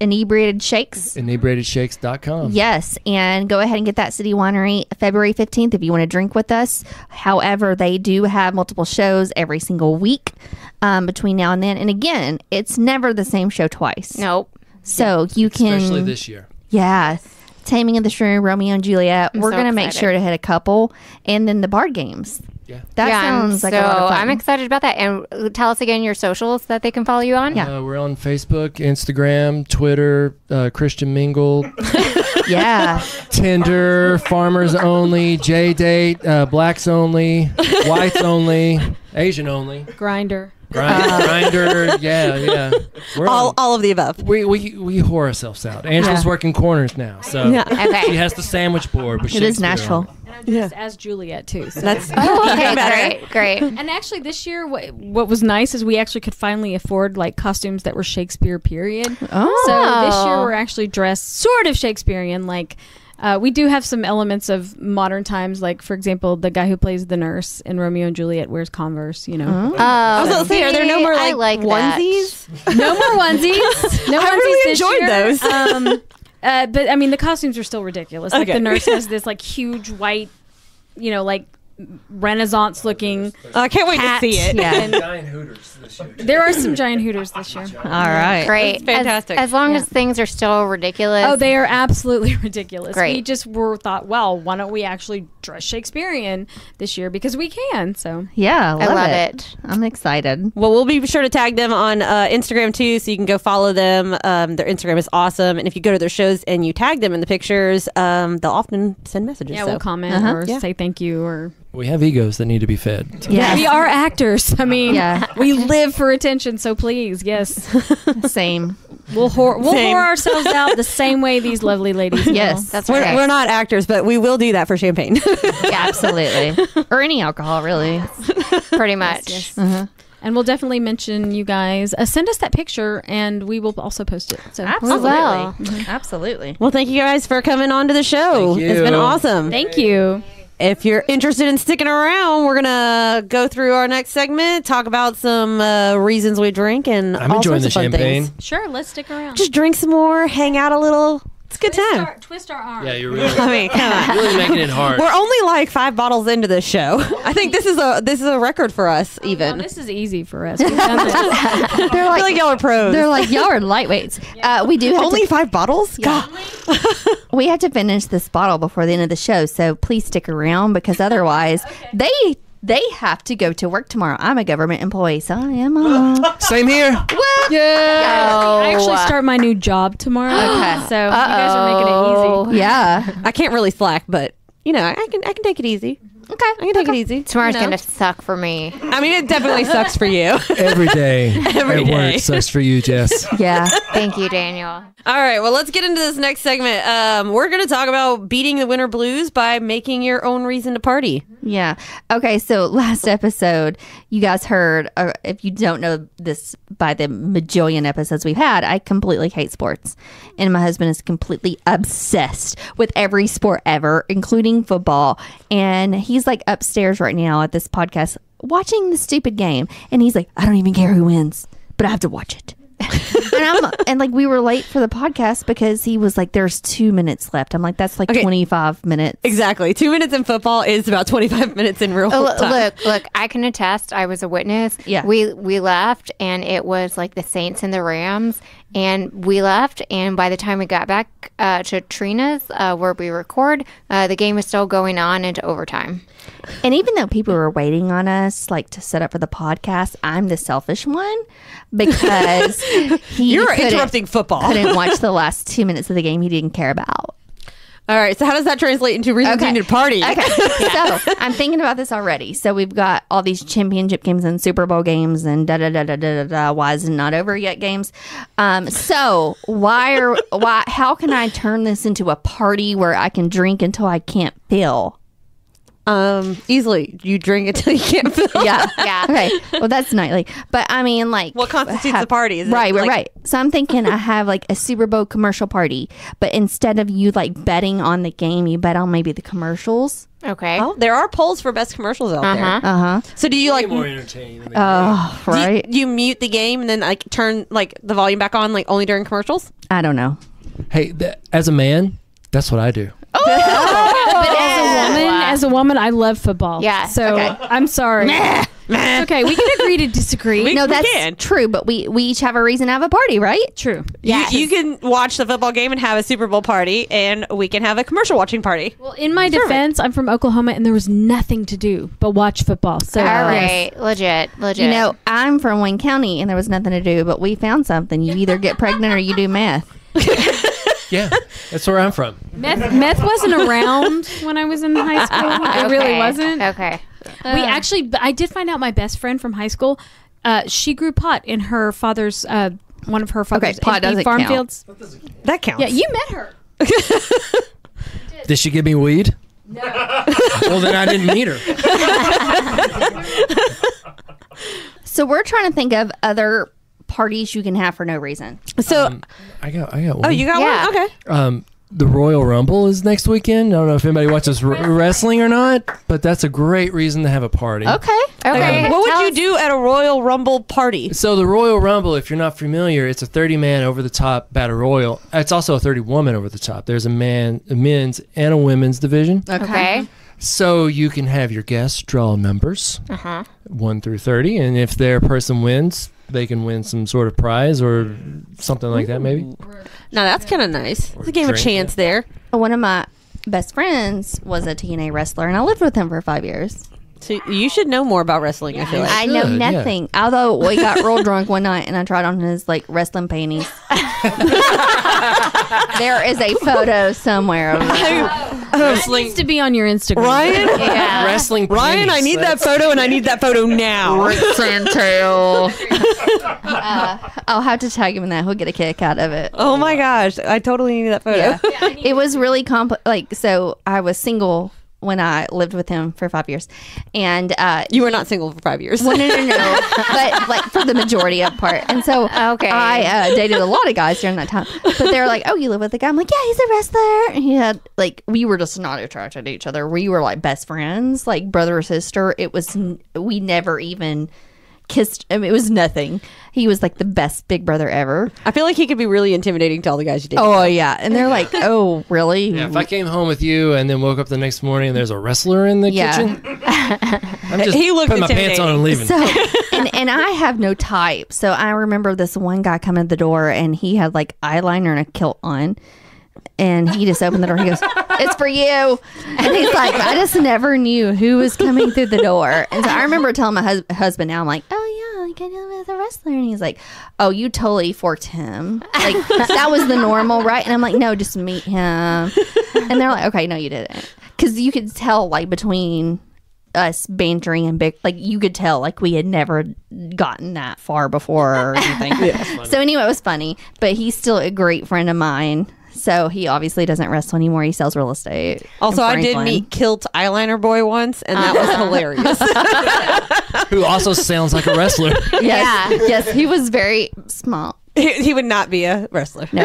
Inebriated Shakes. Inebriatedshakes.com. Yes, and go ahead and get that City Winery February 15th if you want to drink with us. However, they do have multiple shows every single week between now and then. And again, it's never the same show twice. Nope. So you can... Especially this year. Yeah. Taming of the Shrew, Romeo and Juliet. We're so going to make excited. sure to hit a couple. And then the board games. Yeah. That sounds like a lot of fun. I'm excited about that. And tell us again your socials that they can follow you on. Yeah. We're on Facebook, Instagram, Twitter, Christian Mingle, Yeah. Tinder, Farmers Only, JDate, Blacks Only, Whites Only, Asian Only, Grinder. Grinder. Yeah. We're on. all of the above. We whore ourselves out. Angela's Yeah. working corners now, so Yeah. she Okay. has the sandwich board. But It is Shakespeare Nashville. on. And I'm dressed as Juliet, too. So. That's Oh, okay. even better. Great. And actually, this year, what was nice is we actually could finally afford like costumes that were Shakespeare period. Oh. So this year, we're actually dressed sort of Shakespearean. Like we do have some elements of modern times. Like for example, the guy who plays the nurse in Romeo and Juliet wears Converse. You know, I was going to say, are there no more I like, like that. onesies? no more onesies. No I onesies really this enjoyed year. those. But I mean, the costumes are still ridiculous. Like Okay. the nurse has this like huge white, like Renaissance looking I can't wait hat. to see it. Yeah. And Giant Hooters. this year. There are some giant hooters this year. All right. Great. fantastic. As long as things are still ridiculous. Oh, they are absolutely ridiculous. Great. We just thought, well, why don't we actually dress Shakespearean this year because we can. So Yeah, I love it. I'm excited. Well, we'll be sure to tag them on Instagram too, so you can go follow them. Their Instagram is awesome, and if you go to their shows and you tag them in the pictures, they'll often send messages. yeah, so. we'll comment or say thank you or. We have egos that need to be fed. Yeah. We are actors. I mean, Yeah. we live for attention. So please, yes, Same. we'll whore ourselves out the same way these lovely ladies. Yes, will. that's We're, right. we're not actors, but we will do that for champagne. Yeah, absolutely. Or any alcohol, really. Pretty much. Yes. And we'll definitely mention you guys. Send us that picture, and we will also post it. So Absolutely. Well. Absolutely. Well, thank you guys for coming on to the show. Thank It's been you. awesome. thank you. If you're interested in sticking around, we're gonna go through our next segment, talk about some reasons we drink, and I'm all enjoying sorts the of fun champagne. things. Sure, let's stick around. Just drink some more, hang out a little. It's a good time. Twist our arm. Yeah, you're really, I mean, come on. really making it hard. We're only like 5 bottles into this show. I think this is a record for us. Even This is easy for us. We've done this. They're I feel like, like y'all are pros. they're like, y'all are lightweights. We do have only to, 5 bottles. God. we have to finish this bottle before the end of the show, so please stick around because otherwise they have to go to work tomorrow. I'm a government employee, so I am. Same here. I actually start my new job tomorrow. Okay. So you guys are making it easy. Yeah. I can't really slack, but you know, I can take it easy. Okay. I can take it easy. Tomorrow's you know? going to suck for me. I mean, it definitely sucks for you. Every day. Every at day. work sucks for you, Jess. Yeah. Thank you, Daniel. All right, well, let's get into this next segment. We're going to talk about beating the winter blues by making your own reason to party. Yeah. Okay. So last episode, you guys heard, or if you don't know this by the majillion episodes we've had, I completely hate sports. And my husband is completely obsessed with every sport ever, including football. And he's like upstairs right now at this podcast watching the stupid game. And he's like, I don't even care who wins, but I have to watch it. and like we were late for the podcast because he was like, there's 2 minutes left. I'm like, that's like Okay. 25 minutes. Exactly. 2 minutes in football is about 25 minutes in real time. Look, I can attest. I was a witness. Yeah. We left, and it was like the Saints and the Rams, and we left, and by the time we got back to Trina's, where we record, the game was still going on into overtime. And even though people were waiting on us, like to set up for the podcast, I'm the selfish one because You're interrupting football. couldn't watch the last 2 minutes of the game he didn't care about. All right, so how does that translate into reasons you need to party? Okay, so I'm thinking about this already. So we've got all these championship games and Super Bowl games and da da da da da da da. Why is it not over yet? Games. So how can I turn this into a party where I can drink until I can't feel? Easily. You drink until you can't feel. Yeah. Yeah. Okay. Well, that's nightly. But I mean, like, What constitutes a party? Is it right, like- right. So I'm thinking I have like a Super Bowl commercial party, but instead of you like betting on the game, you bet on maybe the commercials. Okay. Oh, there are polls for best commercials out there. Uh huh. So do you like more entertaining. Than Oh, do you- right. you mute the game and then like turn like the volume back on like only during commercials? I don't know. Hey, as a man, that's what I do. As a woman, I love football. Yeah, So okay. I'm sorry. Okay, we can agree to disagree. No, that's can. true. But we each have a reason to have a party, right? True. You can watch the football game and have a Super Bowl party, and we can have a commercial watching party. Well, in my defense, I'm from Oklahoma, and there was nothing to do but watch football. So All right. Legit. You know, I'm from Wayne County, and there was nothing to do, but we found something. You either get pregnant or you do meth. Yeah, that's where I'm from. meth wasn't around when I was in high school. It really Okay. wasn't. Okay. I did find out my best friend from high school. She grew pot in her father's one of her father's pot empty doesn't farm count. fields. That counts. Yeah, you met her. Did she give me weed? No. Well, then I didn't meet her. So we're trying to think of other parties you can have for no reason. So, I got one. oh, you got Yeah. one? Okay. The Royal Rumble is next weekend. I don't know if anybody watches wrestling or not, but that's a great reason to have a party. Okay. Okay. What Tell would us- you do at a Royal Rumble party? So the Royal Rumble, if you're not familiar, it's a 30-man over-the-top battle royal. It's also a 30-woman over-the-top. There's a men's and a women's division. Okay. So you can have your guests draw numbers, 1 through 30, and if their person wins, they can win some sort of prize or something like that, maybe. Now that's kind of nice. It's a game of chance there. One of my best friends was a TNA wrestler, and I lived with him for 5 years. So you should know more about wrestling, I feel like. I know should, nothing. Although we got real drunk one night, and I tried on his wrestling panties. There is a photo somewhere of that. It needs to be on your Instagram. Ryan? Yeah. Wrestling Ryan, I penis, need that that's- photo, and I need that photo now. I'll have to tag him in that. He'll get a kick out of it. Oh my gosh, I totally need that photo. Yeah. It was really complex. So I was single when I lived with him for 5 years, and You were not single for 5 years. well, no, but for the majority of part. And so Okay. I dated a lot of guys during that time. But they were like, "Oh, you live with a guy?" I'm like, "Yeah, he's a wrestler." And he had we were just not attracted to each other. We were best friends, like brother or sister. It was we never even kissed. I mean, it was nothing. He was the best big brother ever. I feel like he could be really intimidating to all the guys you date. Oh yeah, and they're like, "Oh, really?" Yeah, if I came home with you and then woke up the next morning and there's a wrestler in the kitchen, I'm just He looked putting my pants on and leaving. So, and I have no type. So I remember this one guy coming to the door, and he had eyeliner and a kilt on. And he just opened the door. He goes, "It's for you." And he's like, I just never knew who was coming through the door. And so I remember telling my husband now, I'm like, "Oh, yeah, I know with a wrestler." And he's like, "Oh, you totally forked him. That was the normal, right?" And I'm like, "No, just meet him." And they're like, "Okay, no, you didn't." Because you could tell, between us bantering and big, you could tell, we had never gotten that far before or anything. So anyway, it was funny. But he's still a great friend of mine. So he obviously doesn't wrestle anymore. He sells real estate. Also, in I did Franklin. meet Kilt Eyeliner Boy once, and that was hilarious. Who also sounds like a wrestler. Yes, yes, he was very small. He would not be a wrestler. No,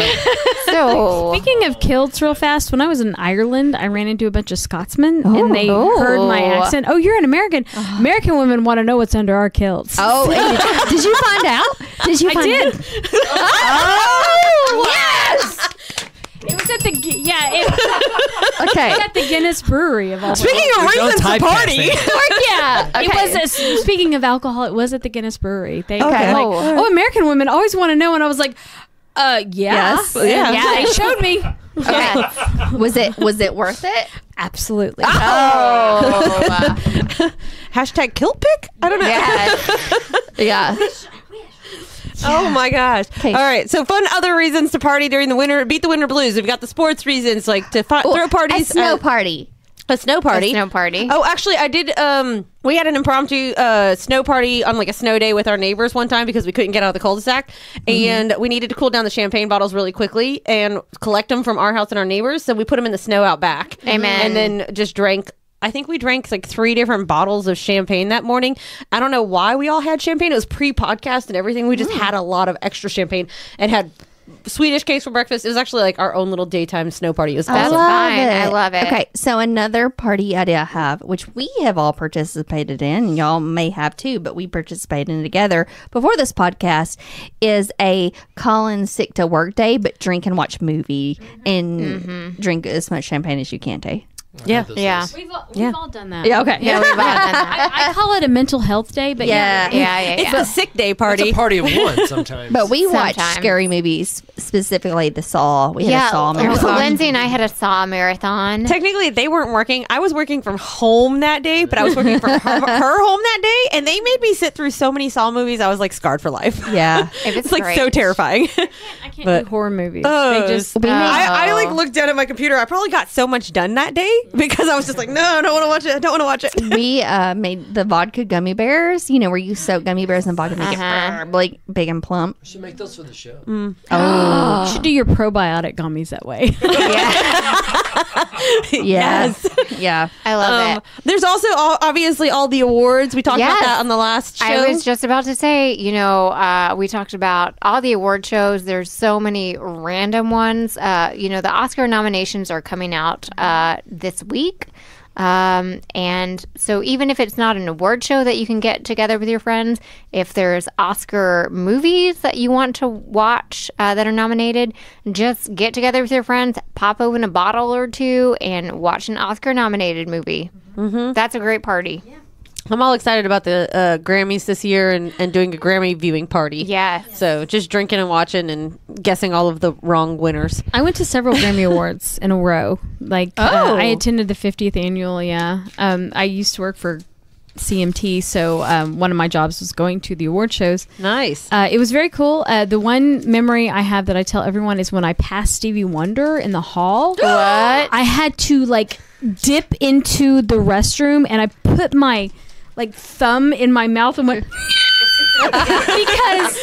So Speaking of kilts, real fast, when I was in Ireland, I ran into a bunch of Scotsmen, and they heard my accent. "Oh, you're an American. American women want to know what's under our kilts." oh, and did you find out? Did you? I find did. Oh, yes. It was at the it Okay. was at the Guinness Brewery of all. Speaking of Don't reasons to typecast party, me. Yeah. Okay. It was speaking of alcohol. It was at the Guinness Brewery. They were Okay. like, Oh. "Oh, American women always want to know,and I was like, yeah, Yes. Yeah. yeah." They showed me. Okay. Was it worth it? Absolutely. Oh. hashtag Kilt pick? I don't know. Yeah. Yeah. Oh my gosh. 'Kay. All right. So fun other reasons to party during the winter. Beat the winter blues. We've got the sports reasons, to throw parties. A snow party. A snow party. a snow party. Oh, actually, I did. We had an impromptu snow party on a snow day with our neighbors one time because we couldn't get out of the cul-de-sac, and we needed to cool down the champagne bottles really quickly and collect them from our house and our neighbors. So we put them in the snow out back. Amen. And then just drank. I think we drank 3 different bottles of champagne that morning. I don't know why we all had champagne. It was pre-podcast and everything. We just had a lot of extra champagne and had Swedish cakes for breakfast. It was actually our own little daytime snow party. It was That's awesome. fine. I love it. Okay, so another party idea I have, which we have all participated in, and y'all may have too, but we participated in it together before this podcast, is a call in sick to work day, but drink and watch movie and drink as much champagne as you can, Tay. Yeah. Yeah. We've all done that. Yeah, okay. Yeah, we've all done that. I call it a mental health day, but Yeah. It's the sick day It's party. a party of one sometimes. But we watch Sometimes. scary movies, specifically The Saw. We had a Saw marathon. Lindsay and I had a Saw marathon. Technically, they weren't working. I was working from home that day, but I was working from her home that day, and they made me sit through so many Saw movies. I was scarred for life. Yeah. It's It's so great. terrifying. I can't But- do horror movies. Oh, They just I looked down at my computer. I probably got so much done that day because I was just no, I don't want to watch it. I don't want to watch it. We made the vodka gummy bears, where you soak gummy bears in vodka and make it big and plump. We should make those for the show. you should do your probiotic gummies that way. Yes. Yeah. I love it. There's also obviously all the awards. We talked about Yes. that on the last show. I was just about to say, we talked about all the award shows. There's so many random ones. The Oscar nominations are coming out this week. And so even if it's not an award show that you can get together with your friends, if there's Oscar movies that you want to watch that are nominated, just get together with your friends, pop open a bottle or two, and watch an Oscar-nominated movie. That's a great party. I'm all excited about the Grammys this year and doing a Grammy viewing party. Yeah. So just drinking and watching and guessing all of the wrong winners. I went to several Grammy Awards in a row. Like, I attended the 50th annual, yeah. I used to work for CMT, so one of my jobs was going to the award shows. Nice. It was very cool. The one memory I have that I tell everyone is when I passed Stevie Wonder in the hall. What? I had to, like, dip into the restroom, and I put my thumb in my mouth and went because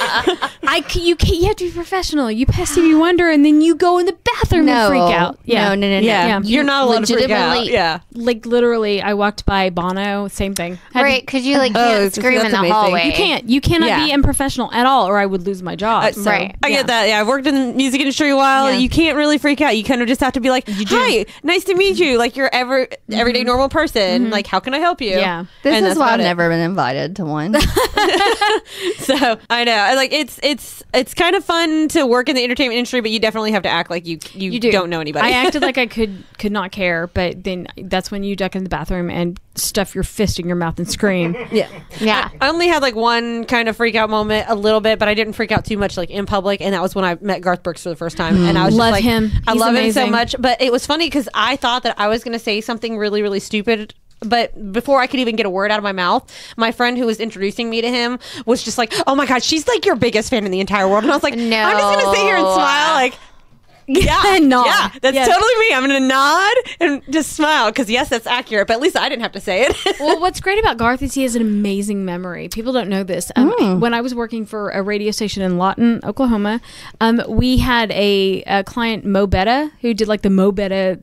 you have to be professional. You pass Stevie Wonder and then you go in the bathroom and freak out. No. Yeah. You're not allowed to freak out. Yeah. Like literally, I walked by Bono, same thing. Right, because you can't scream in the amazing. hallway. You cannot be unprofessional at all, or I would lose my job. Right. I get that. Yeah, I've worked in the music industry a while. Yeah. You can't really freak out. You kind of just have to be like, "Hi, nice to meet you." Like you're everyday normal person. Like, how can I help you? Yeah. This is why I've about it. never been invited to one. So I know, like it's kind of fun to work in the entertainment industry, but you definitely have to act like you don't know anybody. I acted like I could not care, but then that's when you duck in the bathroom and stuff your fist in your mouth and scream. Yeah. I only had like one kind of freak out moment, a little bit, but I didn't freak out too much, like in public, and that was when I met Garth Brooks for the first time, and I was Love just like, him. I He's love him so amazing. much. But it was funny because I thought that I was going to say something really, really stupid. But before I could even get a word out of my mouth, my friend who was introducing me to him was just like, "Oh my God, she's like your biggest fan in the entire world." And I was like, No. I'm just going to sit here and smile, like, yeah, Nod. yeah, that's Yes. totally me. I'm going to nod and just smile because yes, that's accurate. But at least I didn't have to say it. Well, what's great about Garth is he has an amazing memory. People don't know this. When I was working for a radio station in Lawton, Oklahoma, we had a client, Mo Betta, who did like the Mo Betta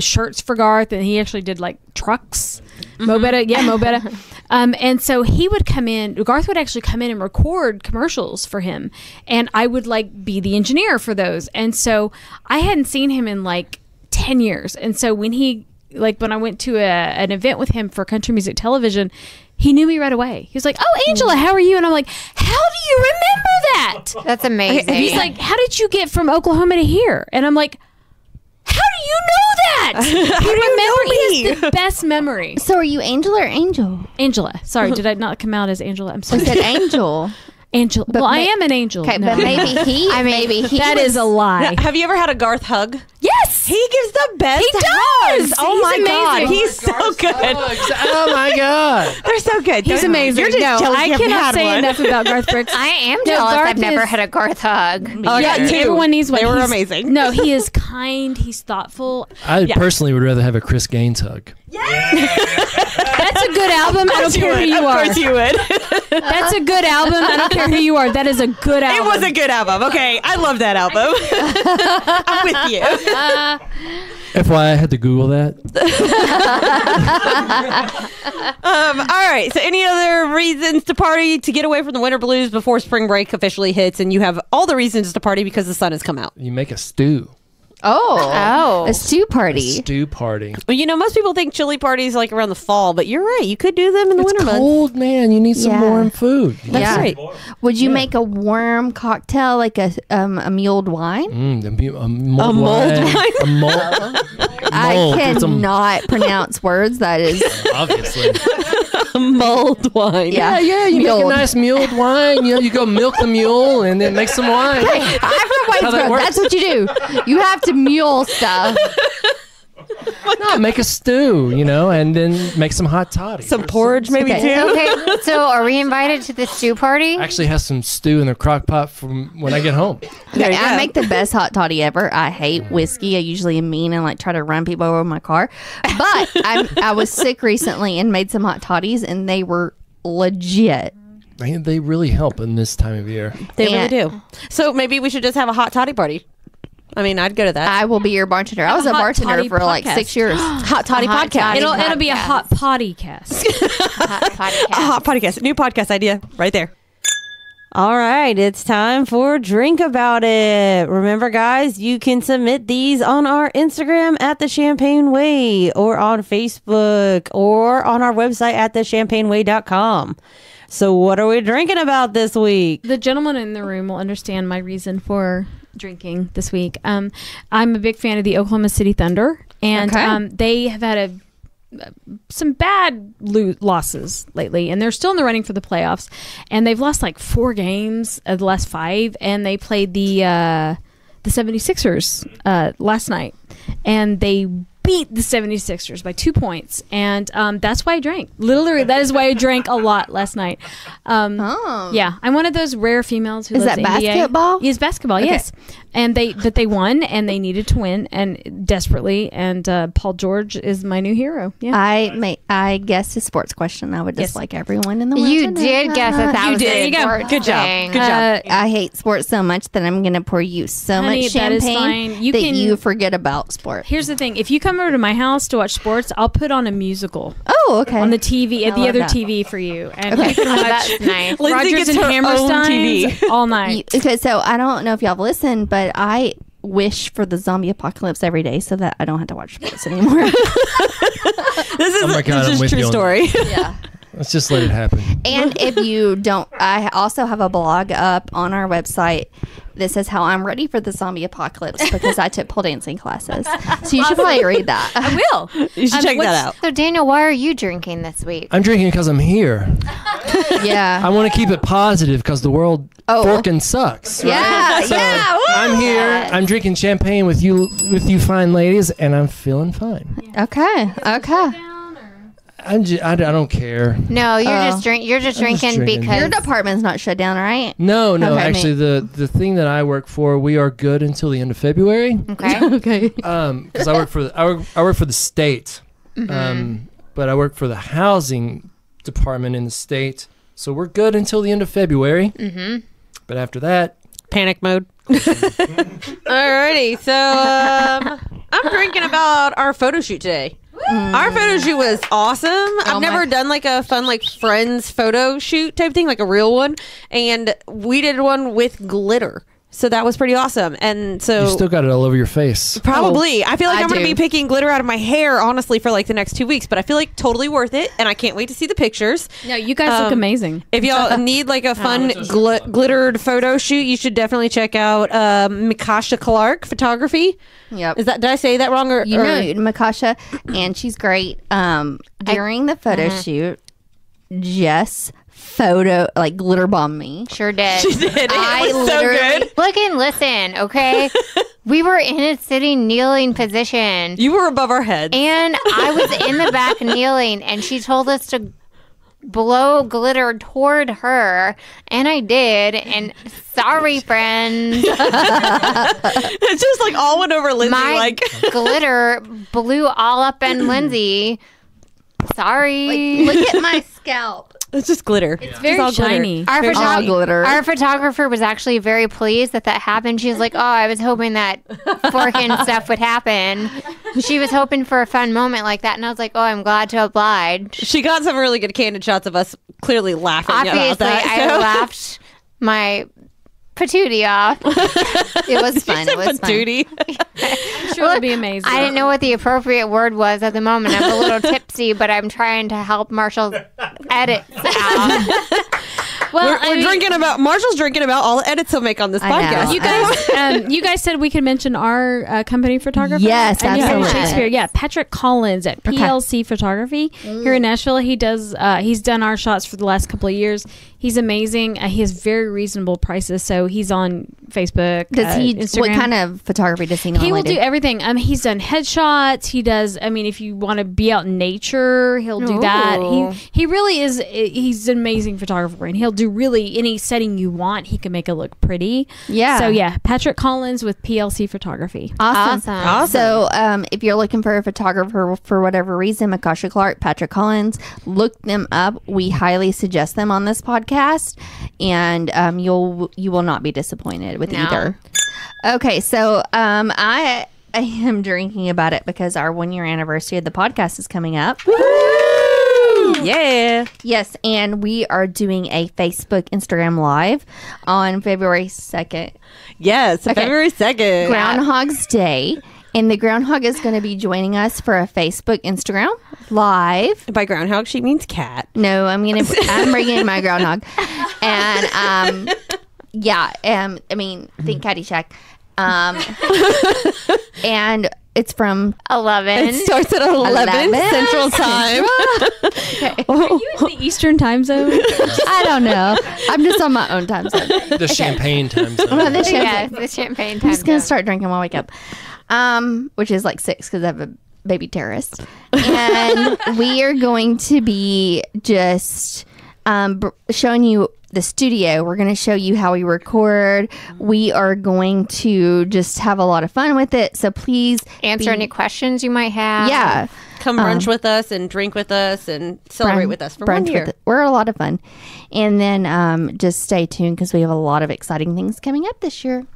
shirts for Garth, and he actually did like trucks. Mo Betta. And so he would come in, Garth would actually come in and record commercials for him, and I would like be the engineer for those. And so I hadn't seen him in like 10 years. And so when I went to an event with him for country music television, he knew me right away. He was like, "Oh, Angela, how are you?" And I'm like, "How do you remember that?" That's amazing. He's like, "How did you get from Oklahoma to here?" And I'm like, "How do you know that?" He has the best memory. So are you Angel or Angel? Angela. Sorry, did I not come out as Angela? I'm sorry. I said Angel. Angela. Well, I am an angel. Okay, No. but maybe he. That is a lie. Have you ever had a Garth hug? Yes. He gives the best He does. hugs. Oh He's my God. amazing. He's so good. Oh my God. They're so good. He's amazing. You're just No, jealous I you haven't cannot had say one. enough about Garth Brooks. I am No, jealous. Garth I've never is- had a Garth hug. Oh, Yeah, two. everyone needs one. They were He's- amazing. No, he is kind. He's thoughtful. I personally would rather have a Chris Gaines hug. That's a good album. I don't care who you are. Of course you would. That's a good album. I don't care who you are. That is a good It album. was a good album. Okay, I love that album. I'm with you. FYI, I had to Google that. All right. So, any other reasons to party, to get away from the winter blues before spring break officially hits, and you have all the reasons to party because the sun has come out? You make a stew. Oh, a stew party. Stew party. Well, you know, most people think chili parties like around the fall, but you're right. You could do them in the winter It's months. cold, man. You need some Yeah. warm food. That's Yeah. right. Would you make a warm cocktail like a mulled wine? A mold wine. A mold. I It's a- cannot pronounce words. That is, Obviously. Mulled wine. yeah. You make a Mulled. nice mulled wine. You know, you go milk the mule and then make some wine. I'm from how that Whitesboro. works. That's what you do. You have to mule stuff. No, make a stew, you know, and then make some hot toddy. Some porridge, maybe Okay. too. Okay, so are we invited to the stew party? I actually have some stew in the crock pot from when I get home. There you I go. make the best hot toddy ever. I hate whiskey. I usually am mean and like try to run people over with my car. But I was sick recently and made some hot toddies, and they were legit. They really help in this time of year. They really And do. So maybe we should just have a hot toddy party. I mean, I'd go to that. I will be your bartender. I was a Hot bartender toddy for like podcast. 6 years. Hot toddy Hot podcast. toddy. It'll be a Podcast. hot potty cast. Hot podcast. A hot podcast. New podcast idea right there. All right, it's time for Drink About It. Remember, guys, you can submit these on our Instagram at The Champagne Way, or on Facebook, or on our website at thechampagneway.com. So what are we drinking about this week? The gentleman in the room will understand my reason for drinking this week. I'm a big fan of the Oklahoma City Thunder, and they have had some bad losses lately, and they're still in the running for the playoffs, and they've lost like 4 games of the last 5, and they played the 76ers last night, and they beat the 76ers by 2 points, and that's why I drank. Literally, that is why I drank a lot last night. Yeah, I'm one of those rare females who Is loves that NBA. basketball? Yes, basketball. Okay. Yes, and they won, and they needed to win, and desperately. And Paul George is my new hero. Yeah, I guessed a sports question. I would just like everyone in the world. You to know did guess that You was did. a There you go. sports Good job. thing. Good job. I hate sports so much that I'm going to pour you so Honey, much that is champagne fine. You that can- you forget about sports. Here's the thing: if you come over to my house to watch sports, I'll put on a musical Oh, okay. on the TV, I the love other that. TV for you, and Okay. we can Oh, watch that's nice. Lindsay Rogers gets and her own Hammerstein's TV. all night. Okay, so I don't know if y'all have listened, but I wish for the zombie apocalypse every day so that I don't have to watch sports anymore. This is Oh my God, this I'm is with true you on story. Yeah. Let's just let it happen. And if you don't, I also have a blog up on our website that says how I'm ready for the zombie apocalypse because I took pole dancing classes. So you should probably read that. I will. You should check that out. So, Daniel, why are you drinking this week? I'm drinking because I'm here. Yeah. I want to keep it positive because the world forking sucks. Right? Yeah, So yeah. Woo! I'm here. I'm drinking champagne with you fine ladies, and I'm feeling fine. Okay. Okay. I don't care. No, you're just drinking drinking. because Your department's not shut down, right? No. Okay, Actually, the thing that I work for, we are good until the end of February. okay. Okay. Because I work for the state, but I work for the housing department in the state, so we're good until the end of February. Mm-hmm. But after that, Panic mode. Alrighty, so I'm drinking about our photo shoot today. Our photo shoot was awesome. I've never done like a fun like friends photo shoot type thing, like a real one, and we did one with glitter. So that was pretty awesome. And so you still got it all over your face. probably I feel like I I'm going to do. be picking glitter out of my hair honestly for like the next 2 weeks, but I feel like totally worth it, and I can't wait to see the pictures. No, you guys look amazing. If y'all need like a fun glittered photo shoot, you should definitely check out Mikasha Clark Photography. Yep. Did I say that wrong? You know Makasha, and she's great. During the photo shoot, Jess glitter bombed me. Sure did. She did. It I was so literally- good. Look and listen, okay? We were in a sitting kneeling position, You were above our heads. and I was in the back kneeling, and she told us to blow glitter toward her, and I did. And sorry, friends, It's just like all went over Lindsay. my Like glitter blew all up in Lindsay. Sorry. Look at my scalp. it's just glitter. It's very shiny. Our, All photog- glitter. our photographer was actually very pleased that happened. She was like, "Oh, I was hoping that forking stuff would happen." She was hoping for a fun moment like that, and I was like, "Oh, I'm glad to oblige." She got some really good candid shots of us clearly laughing Obviously, about that. I laughed my patootie off. It was fun. It was fun. Patootie. I'm sure it'll be amazing. I didn't know what the appropriate word was at the moment. I'm a little tipsy, but I'm trying to help Marshall edit out. Well, We're drinking about Marshall's drinking about all the edits he'll make on this I know. podcast. You guys said we could mention our company photographer. Yes, Inebriated absolutely. Shakespeare. Yeah, Patrick Collins at PLC Photography here in Nashville. He does. He's done our shots for the last couple of years. He's amazing. He has very reasonable prices. So he's on Facebook. Does he? Instagram. What kind of photography does he normally He will do everything. He's done headshots. He does. I mean, if you want to be out in nature, he'll do that. Ooh. He really is. He's an amazing photographer, and he'll do really any setting you want. He can make it look pretty. Yeah. So yeah, Patrick Collins with PLC Photography. Awesome. So, if you're looking for a photographer for whatever reason, Makasha Clark, Patrick Collins, look them up. We highly suggest them on this podcast, and you will not be disappointed with either. Okay, so I am drinking about it because our 1 year anniversary of the podcast is coming up. Yeah. Yes, and we are doing a Facebook, Instagram Live on February 2nd. Yes, Okay. February 2nd. Groundhog's Day. And the groundhog is going to be joining us for a Facebook, Instagram Live. By groundhog, she means cat. No, I'm bringing in my groundhog. And, think Caddyshack. And it's from 11. It starts at 11 Central Time. Are you in the Eastern time zone? I don't know. I'm just on my own time zone. The champagne time zone. Well, the champagne. Yes, the champagne I'm time. just going to start drinking when I wake up. Which is like 6 because I have a baby terrorist. And we are going to be just showing you the studio. We're going to show you how we record. We are going to just have a lot of fun with it. So please Answer any questions you might have. Yeah. Come brunch with us and drink with us and celebrate with us for 1 year. We're a lot of fun. And then just stay tuned because we have a lot of exciting things coming up this year.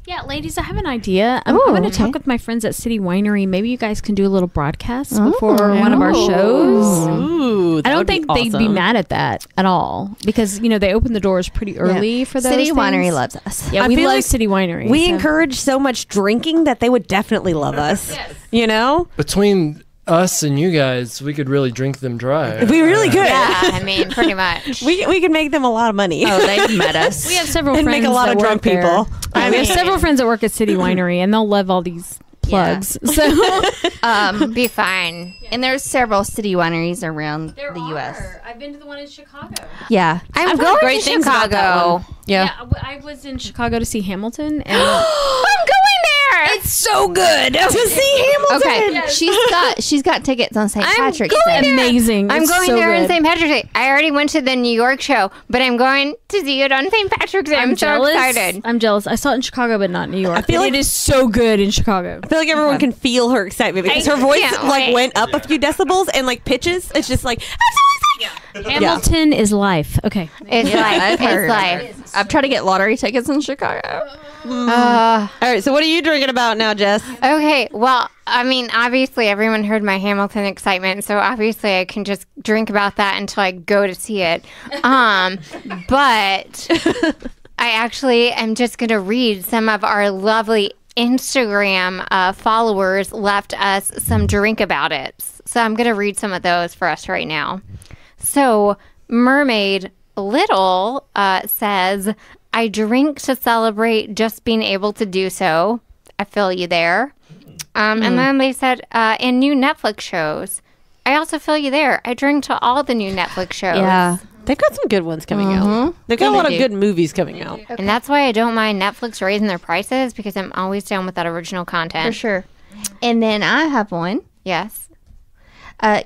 Yeah, ladies, I have an idea. I'm Ooh, going to okay. talk with my friends at City Winery. Maybe you guys can do a little broadcast before one of our shows. Ooh, I don't think they'd be mad at that at all because, they open the doors pretty early for those City things. Winery loves us. Yeah, I we feel love like City Winery. We so. encourage so much drinking that they would definitely love us. You know? Between us and you guys, we could really drink them dry. We really could. Yeah, I mean, pretty much. We could make them a lot of money. Oh, they've met us. We have several And friends make a lot that of drunk work there. people. We have several friends that work at City Winery, and they'll love all these plugs. So Be fine. And there's several city wineries around the U.S. I've been to the one in Chicago. Yeah. I'm I've heard going great to things about that Chicago. one. Yeah. I was in Chicago to see Hamilton, and I'm going there. It's so good to see Hamilton. Okay. She's got tickets on St. I'm Patrick's going Day. there. amazing. I'm It's going so there on good. St. Patrick's Day. I already went to the New York show, but I'm going to see it on St. Patrick's Day. I'm so jealous. excited. I'm jealous. I saw it in Chicago, but not New York. I feel But like- it is so good in Chicago. I feel like everyone can feel her excitement because her voice can't wait. went up a few decibels and pitches. It's just like, I'm so excited. Hamilton is life. Okay. It's like, it's like. I've tried to get lottery tickets in Chicago. All right, so what are you drinking about now, Jess? Okay, well, I mean, obviously everyone heard my Hamilton excitement, so obviously I can just drink about that until I go to see it. But I actually am just going to read some of our lovely Instagram followers left us some drink about it. So I'm going to read some of those for us right now. So Mermaid Little says, I drink to celebrate just being able to do so. I feel you there. And then they said, in new Netflix shows. I also feel you there. I drink to all the new Netflix shows. Yeah. They've got some good ones coming out. They've got a lot of good movies coming out. And that's why I don't mind Netflix raising their prices because I'm always down with that original content. For sure. And then I have one. Yes.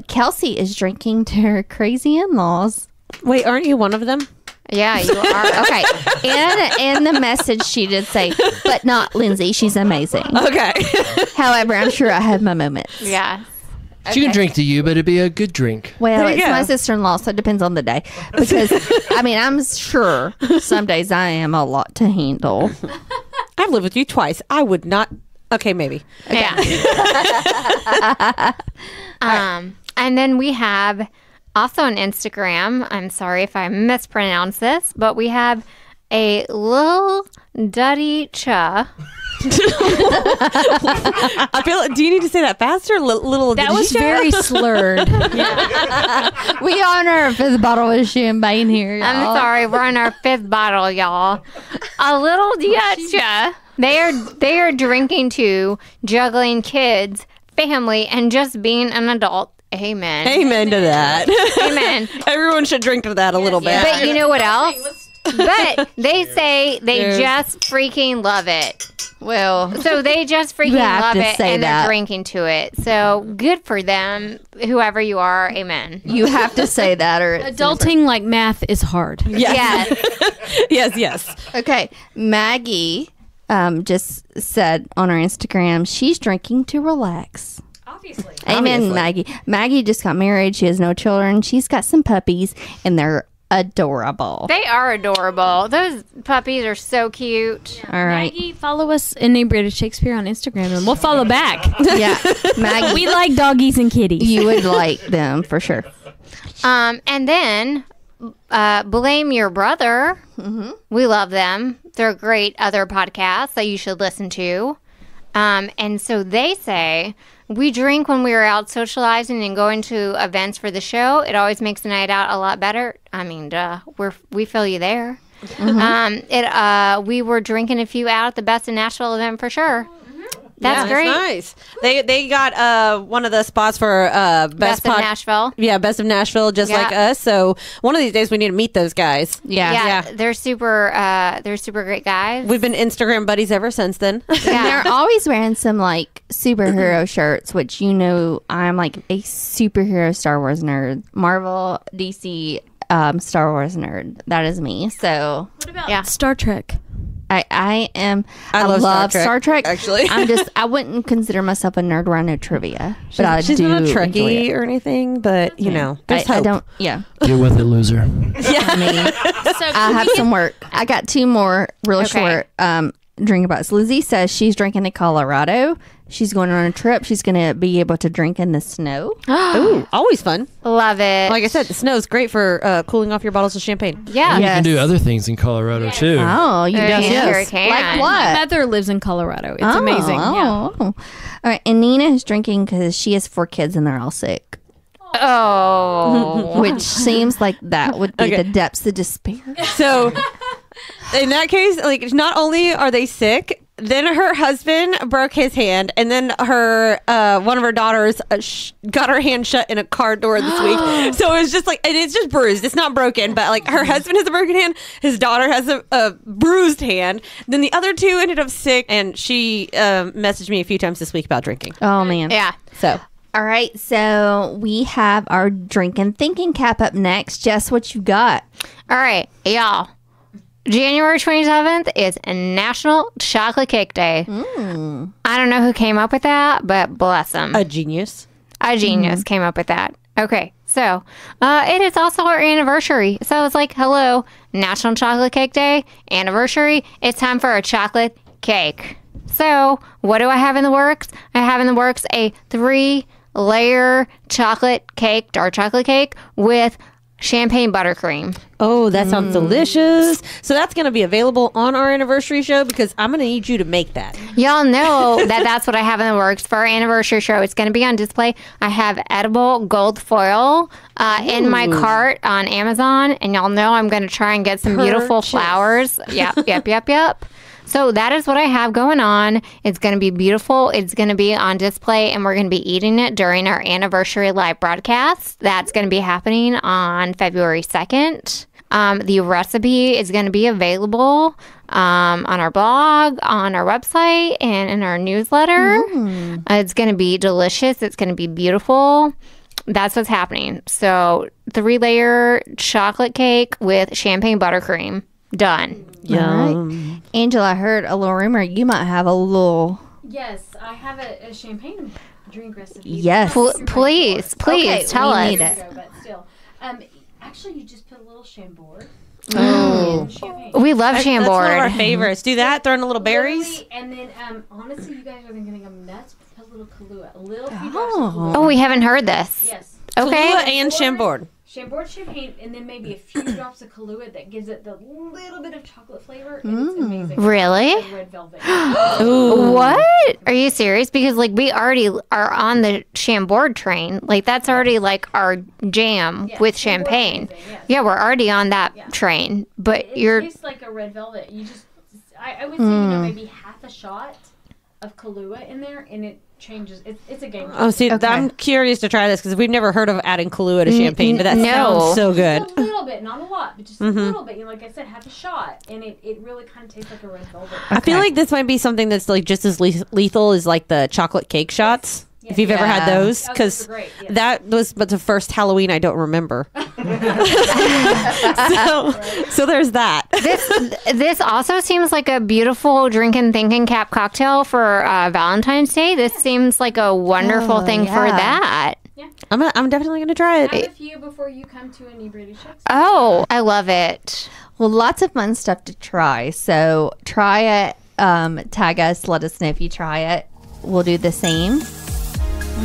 Kelsey is drinking to her crazy in-laws. Wait, aren't you one of them? Yeah, you are. Okay. In the message, she did say, but not Lindsay. She's amazing. Okay. However, I'm sure I have my moments. Yeah. She can drink to you, but it'd be a good drink. Well, There you it's go. my sister-in-law, so it depends on the day. Because, I'm sure some days I am a lot to handle. I've lived with you twice. I would not. Okay, maybe. Yeah. And then we have also on Instagram, I'm sorry if I mispronounce this, but we have a Lil Duddy Cha. I feel. Do you need to say that faster? Little. That was very slurred. We honor our 5th bottle of champagne here, y'all. I'm sorry, we're on our 5th bottle, y'all. A little Diacha. They are drinking to juggling kids, family, and just being an adult. Amen. Amen to that. Amen. Everyone should drink to that a little bit. But you know what else? But they say they just freaking love it. Well, So they just freaking have love to it say and that. they're drinking to it. So good for them, whoever you are. Amen. you have to say that or it's Adulting like math is hard. Yes. Yes. Okay. Maggie just said on her Instagram, she's drinking to relax. Obviously. Amen, Obviously. Maggie. Maggie just got married. She has no children. She's got some puppies, and they're adorable. They are adorable. Those puppies are so cute. All right. Maggie, follow us, Inebriated Shakespeare, on Instagram, and we'll follow back. Yeah. Maggie, We like doggies and kitties. you would like them for sure. And then Blame Your Brother. We love them. They're great other podcasts that you should listen to. And so they say, we drink when we are out socializing and going to events for the show. It always makes the night out a lot better. I mean, duh. We feel you there. We were drinking a few out at the Best in Nashville event for sure. That's great. Nice. They got one of the spots for Best of Nashville. Yeah, Best of Nashville, just like us. So one of these days we need to meet those guys. Yeah. They're super great guys. We've been Instagram buddies ever since then. And they're always wearing some like superhero shirts, which I'm like a superhero Star Wars nerd. Marvel, DC, Star Wars nerd. That is me. So What about Star Trek? I love Star Trek. Actually, I wouldn't consider myself a nerd where I know trivia, but I she's do not a enjoy Trekkie it. or anything. But there's hope. I don't. Yeah, Get with it, loser. I have some work. I got two more real short drink about. So Lizzie says she's drinking in Colorado. She's going on a trip. She's going to be able to drink in the snow. Ooh, always fun. Love it. Like I said, the snow's great for cooling off your bottles of champagn. Yeah. You can do other things in Colorado too. Oh, you Yes, can. sure can. Like My what? mother lives in Colorado. It's amazing. Yeah. All right. And Nina is drinking because she has 4 kids and they're all sick. Oh. Which seems like that would be the depths of despair. So in that case, like not only are they sick, then her husband broke his hand, and then her one of her daughters got her hand shut in a car door this week. So it's just like, and it's just bruised. It's not broken, but like her husband has a broken hand, his daughter has a bruised hand. Then the other 2 ended up sick, and she messaged me a few times this week about drinking. Oh, man. Yeah. So All right. So we have our drinking thinking cap up next. Jess, what you got? All right, y'all. January 27th is National Chocolate Cake Day. I don't know who came up with that, but bless them. a genius. A genius came up with that. Okay, so it is also our anniversary. So it's like, hello, National Chocolate Cake Day, anniversary. It's time for a chocolate cake. So what do I have in the works? I have in the works a 3-layer chocolate cake, dark chocolate cake with champagne buttercream. Oh, that sounds delicious. So that's going to be available on our anniversary show because I'm going to need you to make that. Y'all know that's what I have in the works for our anniversary show. It's going to be on display. I have edible gold foil in my cart on Amazon, and y'all know I'm going to try and get some beautiful flowers. Yep. So that is what I have going on. It's going to be beautiful. It's going to be on display, and we're going to be eating it during our anniversary live broadcast. That's going to be happening on February 2nd. The recipe is going to be available on our blog, on our website, and in our newsletter. It's going to be delicious. It's going to be beautiful. That's what's happening. So 3-layer chocolate cake with champagne buttercream. Done. All right. Angela, I heard a little rumor you might have a little. Yes, I have a champagne drink recipe. Yes. Please Okay, tell we us. need it. But still, actually, you just put a little chambord. Oh. Champagne. We love That's one of our Chambord. favorites. Do that, throw in a little berries. Literally, and then, honestly, you guys are going to go nuts. Put a little Kahlua. A little few drops Oh. of Kahlua. Oh, we haven't heard this. Yes. Okay. Kahlua and Chambord. Chambord champagne, and then maybe a few drops of Kahlua that gives it the little bit of chocolate flavor, and it's amazing. Really? And red velvet. What? Are you serious? Because like we already are on the Chambord train. Like that's already like our jam with Chambord's champagne. amazing, yes. Yeah, we're already on that train. But It you're tastes like a red velvet. You just, I would say, maybe half a shot of Kahlua in there, and it changes. It's a game changer. Oh, see, I'm curious to try this because we've never heard of adding Kahlua to champagne, but that sounds so good. Just a little bit, not a lot, but just a little bit. You know, like I said, half a shot, and it really kind of tastes like a red velvet. I feel like this might be something that's like just as lethal as like the chocolate cake shots. If you've ever had those, because that was but the first Halloween I don't remember. so there's that. this also seems like a beautiful drinking thinking cap cocktail for Valentine's Day. This seems like a wonderful thing for that. I'm definitely gonna try Have it. a few before you come to Inebriated Shakespeare. Oh, I love it. Well, lots of fun stuff to try. So try it. Tag us. Let us know if you try it. We'll do the same.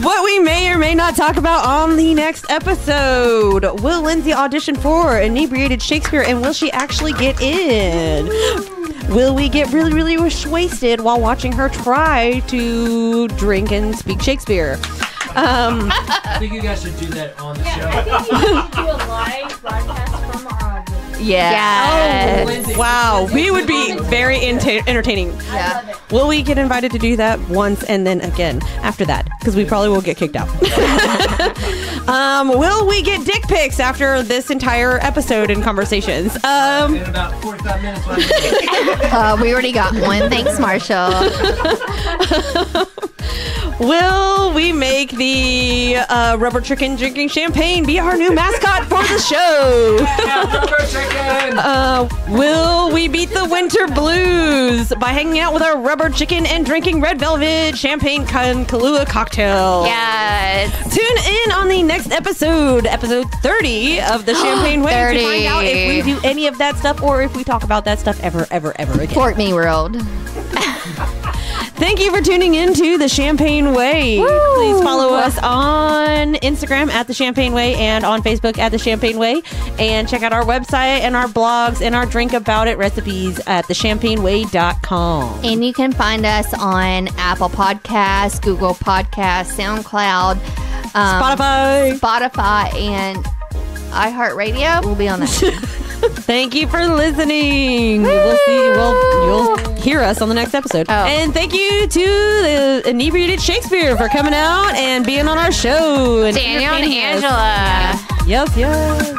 What we may or may not talk about on the next episode. Will Lindsay audition for Inebriated Shakespeare, and will she actually get in? Will we get really, really wasted while watching her try to drink and speak Shakespeare? I think you guys should do that on the show. Do a live broadcast from our audience. Yeah. Oh, wow. We would be very entertaining. Yeah. Will we get invited to do that once and then again after that? Because we probably will get kicked out. Will we get dick pics after this entire episode and conversations? In about 45 minutes. We already got one. Thanks, Marshall. Will we make the rubber chicken drinking champagne be our new mascot for the show? Yeah, rubber chicken. Will we beat the winter blues by hanging out with our rubber chicken and drinking red velvet champagne Kahlua cocktail? Yes. Tune in on the next episode 30 of the Champagne Way, to find out if we do any of that stuff or if we talk about that stuff ever again. Fort Me World. Thank you for tuning in to The Champagne Way. Woo! Please follow us on Instagram at The Champagne Way and on Facebook at The Champagne Way. And check out our website and our blogs and our Drink About It recipes at thechampagneway.com. And you can find us on Apple Podcasts, Google Podcasts, SoundCloud, Spotify, and iHeartRadio. We'll be on that. Thank you for listening. We'll see. You'll hear us on the next episode. Oh. And thank you to the Inebriated Shakespeare for coming out and being on our show. And Daniel and entertaining us. Angela. Yes.